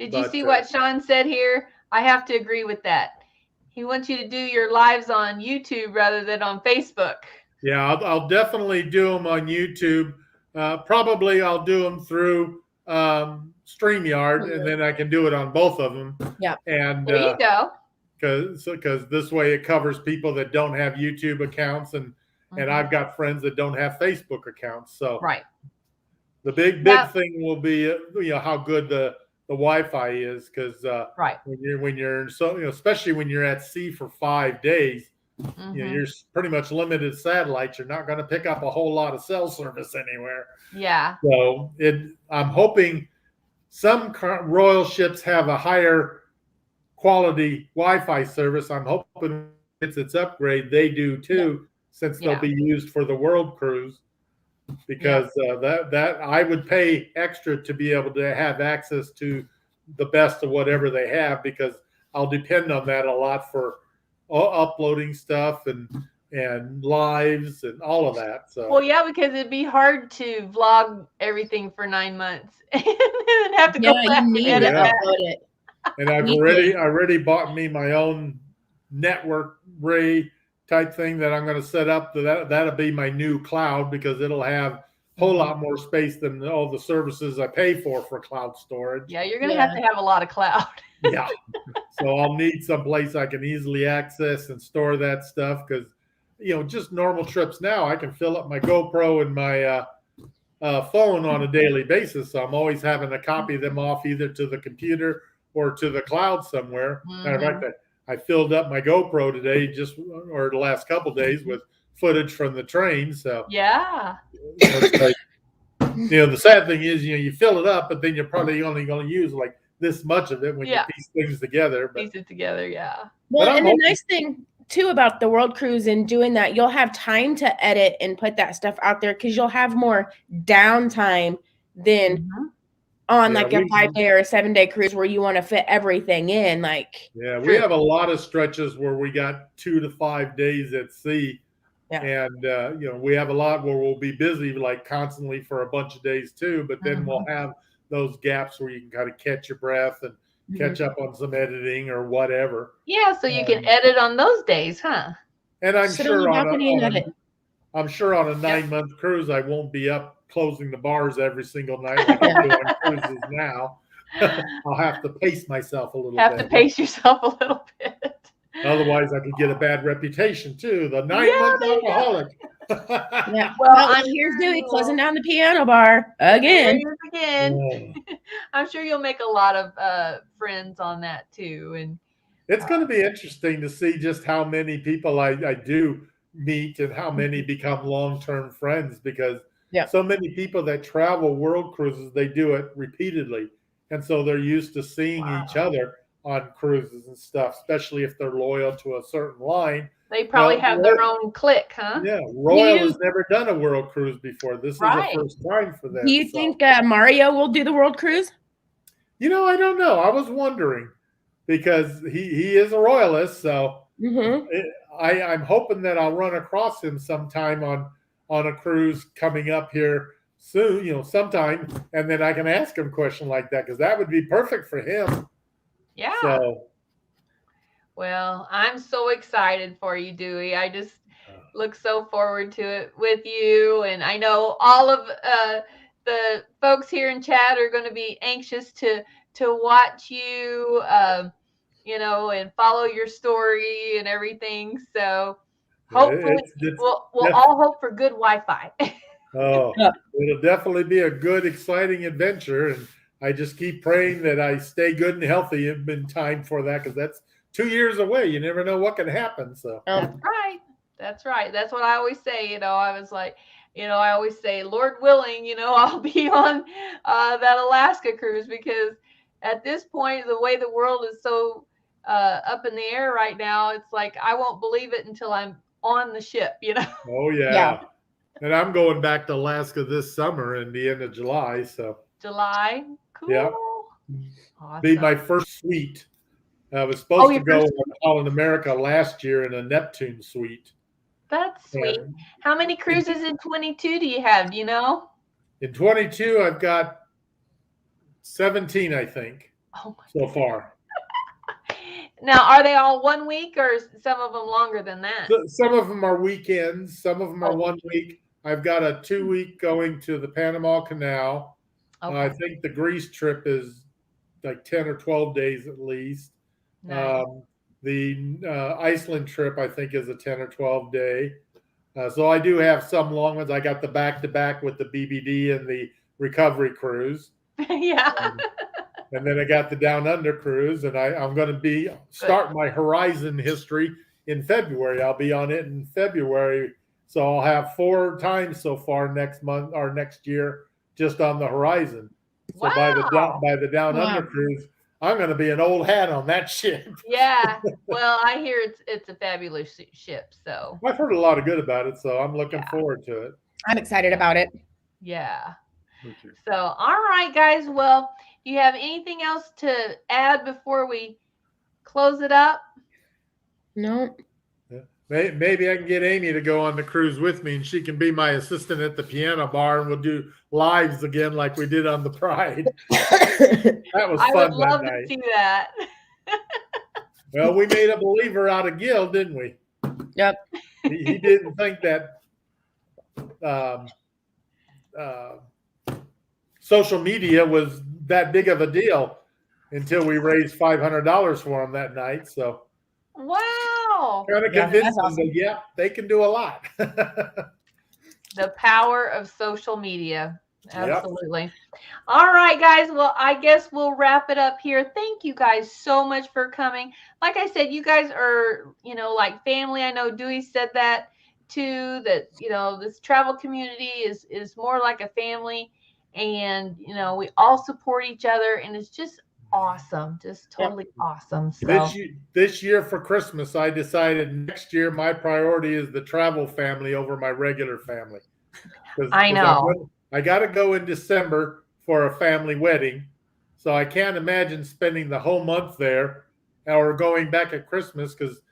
Did you see what Sean said here? I have to agree with that. He wants you to do your lives on YouTube rather than on Facebook. Yeah, I'll definitely do them on YouTube. Probably I'll do them through StreamYard, and then I can do it on both of them. Yeah. And there you go. Because this way it covers people that don't have YouTube accounts, and I've got friends that don't have Facebook accounts. So the big thing will be how good the Wi-Fi is, because when you're especially when you're at sea for 5 days. You're pretty much limited satellites. You're not going to pick up a whole lot of cell service anywhere. Yeah. So I'm hoping some royal ships have a higher quality Wi-Fi service. I'm hoping its upgrade they do too, since they'll be used for the world cruise. Because that I would pay extra to be able to have access to the best of whatever they have, because I'll depend on that a lot for uploading stuff and and lives and all of that. So Well, yeah, because it'd be hard to vlog everything for 9 months and then have to go Yeah, back you and need to edit that. upload it. and I've already bought me my own network Ray type thing that I'm going to set up. That'll be my new cloud, because it'll have a whole lot more space than all the services I pay for cloud storage. Yeah, you're going to have a lot of cloud. Yeah. So I'll need some place I can easily access and store that stuff, because, just normal trips now, I can fill up my GoPro and my phone on a daily basis. So I'm always having to copy them off either to the computer or to the cloud somewhere. Matter of fact, I filled up my GoPro today, or the last couple of days, with footage from the train. So yeah, the sad thing is, you fill it up, but then you're probably only going to use like this much of it when you piece things together. Piece it together, yeah. Well, and the nice thing too about the World Cruise and doing that, you'll have time to edit and put that stuff out there, because you'll have more downtime than on like a 5-day or a 7-day cruise where you want to fit everything in. We have a lot of stretches where we got 2 to 5 days at sea. Yeah. And we have a lot where we'll be busy like constantly for a bunch of days too, but then we'll have those gaps where you can kind of catch your breath and catch up on some editing or whatever. Yeah, so you can edit on those days, huh? And I'm sure on a 9-month cruise, I won't be up closing the bars every single night like I do on cruises now. I'll have to pace myself a little bit. Have to pace yourself a little bit. Otherwise, I could get a bad reputation too. The 9-month alcoholic. Yeah. Well, here's Dewey closing down the piano bar again. I'm sure you'll make a lot of friends on that too, and it's going to be interesting to see just how many people I do meet and how many become long-term friends, because so many people that travel world cruises, they do it repeatedly, and so they're used to seeing each other on cruises and stuff, especially if they're loyal to a certain line. They probably have their own clique, huh? Yeah, Royal has never done a world cruise before. This is the first time for them. Do you think Mario will do the world cruise? I don't know. I was wondering, because he is a royalist, so I'm hoping that I'll run across him sometime on a cruise coming up here soon, sometime, and then I can ask him a question like that, because that would be perfect for him. Yeah. So, well, I'm so excited for you, Dewey. I just look so forward to it with you. And I know all of the folks here in chat are going to be anxious to watch you, and follow your story and everything. So hopefully we'll all hope for good Wi-Fi. It'll definitely be a good, exciting adventure. And I just keep praying that I stay good and healthy in time for that, because that's 2 years away. You never know what can happen. So That's right. That's what I always say. I was like, I always say, Lord willing, I'll be on that Alaska cruise, because at this point, the way the world is so up in the air right now, it's like I won't believe it until I'm on the ship. Oh yeah. And I'm going back to Alaska this summer in the end of July. So July. Cool. Yeah. Awesome. Be my first suite. I was supposed to go to Holland America last year in a Neptune suite. That's sweet. How many cruises in 22 do you have? Do you know? In 22, I've got 17, I think, so far. Now, are they all 1 week, or some of them longer than that? Some of them are weekends. Some of them are 1 week. I've got a 2-week going to the Panama Canal. I think the Greece trip is like 10 or 12 days at least. Nice. The Iceland trip, I think, is a 10 or 12 day. So I do have some long ones. I got the back-to-back with the BBD and the recovery cruise. Yeah. And then I got the Down Under cruise, and I'm going to start my Horizon history in February. I'll be on it in February. So I'll have 4 times so far next month or next year just on the Horizon. So by the Down Under cruise, I'm going to be an old hat on that ship. Yeah. Well, I hear it's a fabulous ship. So I've heard a lot of good about it, so I'm looking forward to it. I'm excited about it. Yeah. So, all right, guys. Well, do you have anything else to add before we close it up? No. Maybe I can get Amy to go on the cruise with me, and she can be my assistant at the piano bar, and we'll do lives again like we did on the Pride. That was fun. I would love that night. to see that. Well, we made a believer out of Gil, didn't we? Yep. He didn't think that social media was that big of a deal until we raised $500 for him that night. So, wow. Kind of convinced them that, yeah, they can do a lot. The power of social media. Absolutely. Yep. All right, guys. Well, I guess we'll wrap it up here. Thank you guys so much for coming. Like I said, you guys are, like family. I know Dewey said that too, that, this travel community is more like a family, and, we all support each other, and it's just awesome. Just totally awesome. So this year for Christmas, I decided next year my priority is the travel family over my regular family. I know. I got to go in December for a family wedding, so I can't imagine spending the whole month there or going back at Christmas, because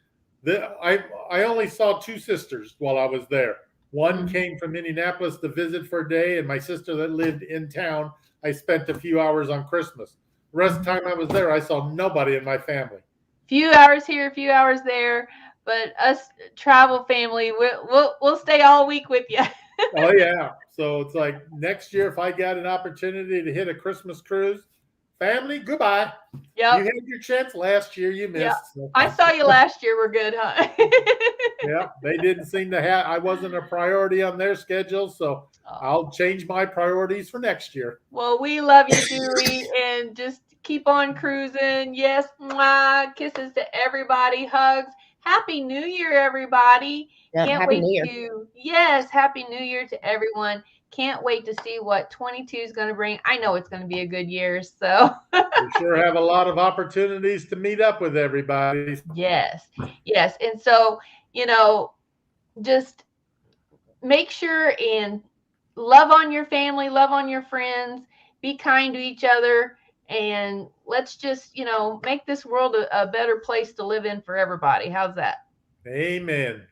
I only saw two sisters while I was there. One came from Indianapolis to visit for a day, and my sister that lived in town, I spent a few hours on Christmas. The rest of the time I was there, I saw nobody in my family. Few hours here, a few hours there, but us travel family, we'll stay all week with you. Oh yeah. So it's like next year, if I got an opportunity to hit a Christmas cruise, family, goodbye. Yep. You had your chance last year, you missed. Yep. So. I saw you last year. We're good, huh? Yeah, they didn't seem to have. I wasn't a priority on their schedule, so I'll change my priorities for next year. Well, we love you, Dewey, and just keep on cruising. Yes, mwah, kisses to everybody, hugs. Happy New Year, everybody. Yeah, Can't Happy wait New Year. Happy New Year to everyone. Can't wait to see what 22 is going to bring. I know it's going to be a good year. So we sure have a lot of opportunities to meet up with everybody. Yes. And so, just make sure and love on your family, love on your friends, be kind to each other, and let's just, make this world a better place to live in for everybody. How's that? Amen.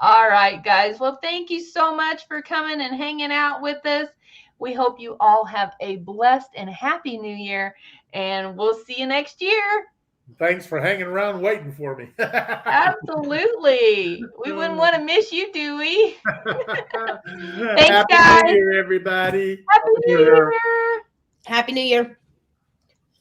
All right, guys. Well, thank you so much for coming and hanging out with us. We hope you all have a blessed and happy New Year, and we'll see you next year. Thanks for hanging around waiting for me. Absolutely. We wouldn't want to miss you, Dewey. Thanks, Happy guys. New Year, everybody. Happy New Year. Happy New Year.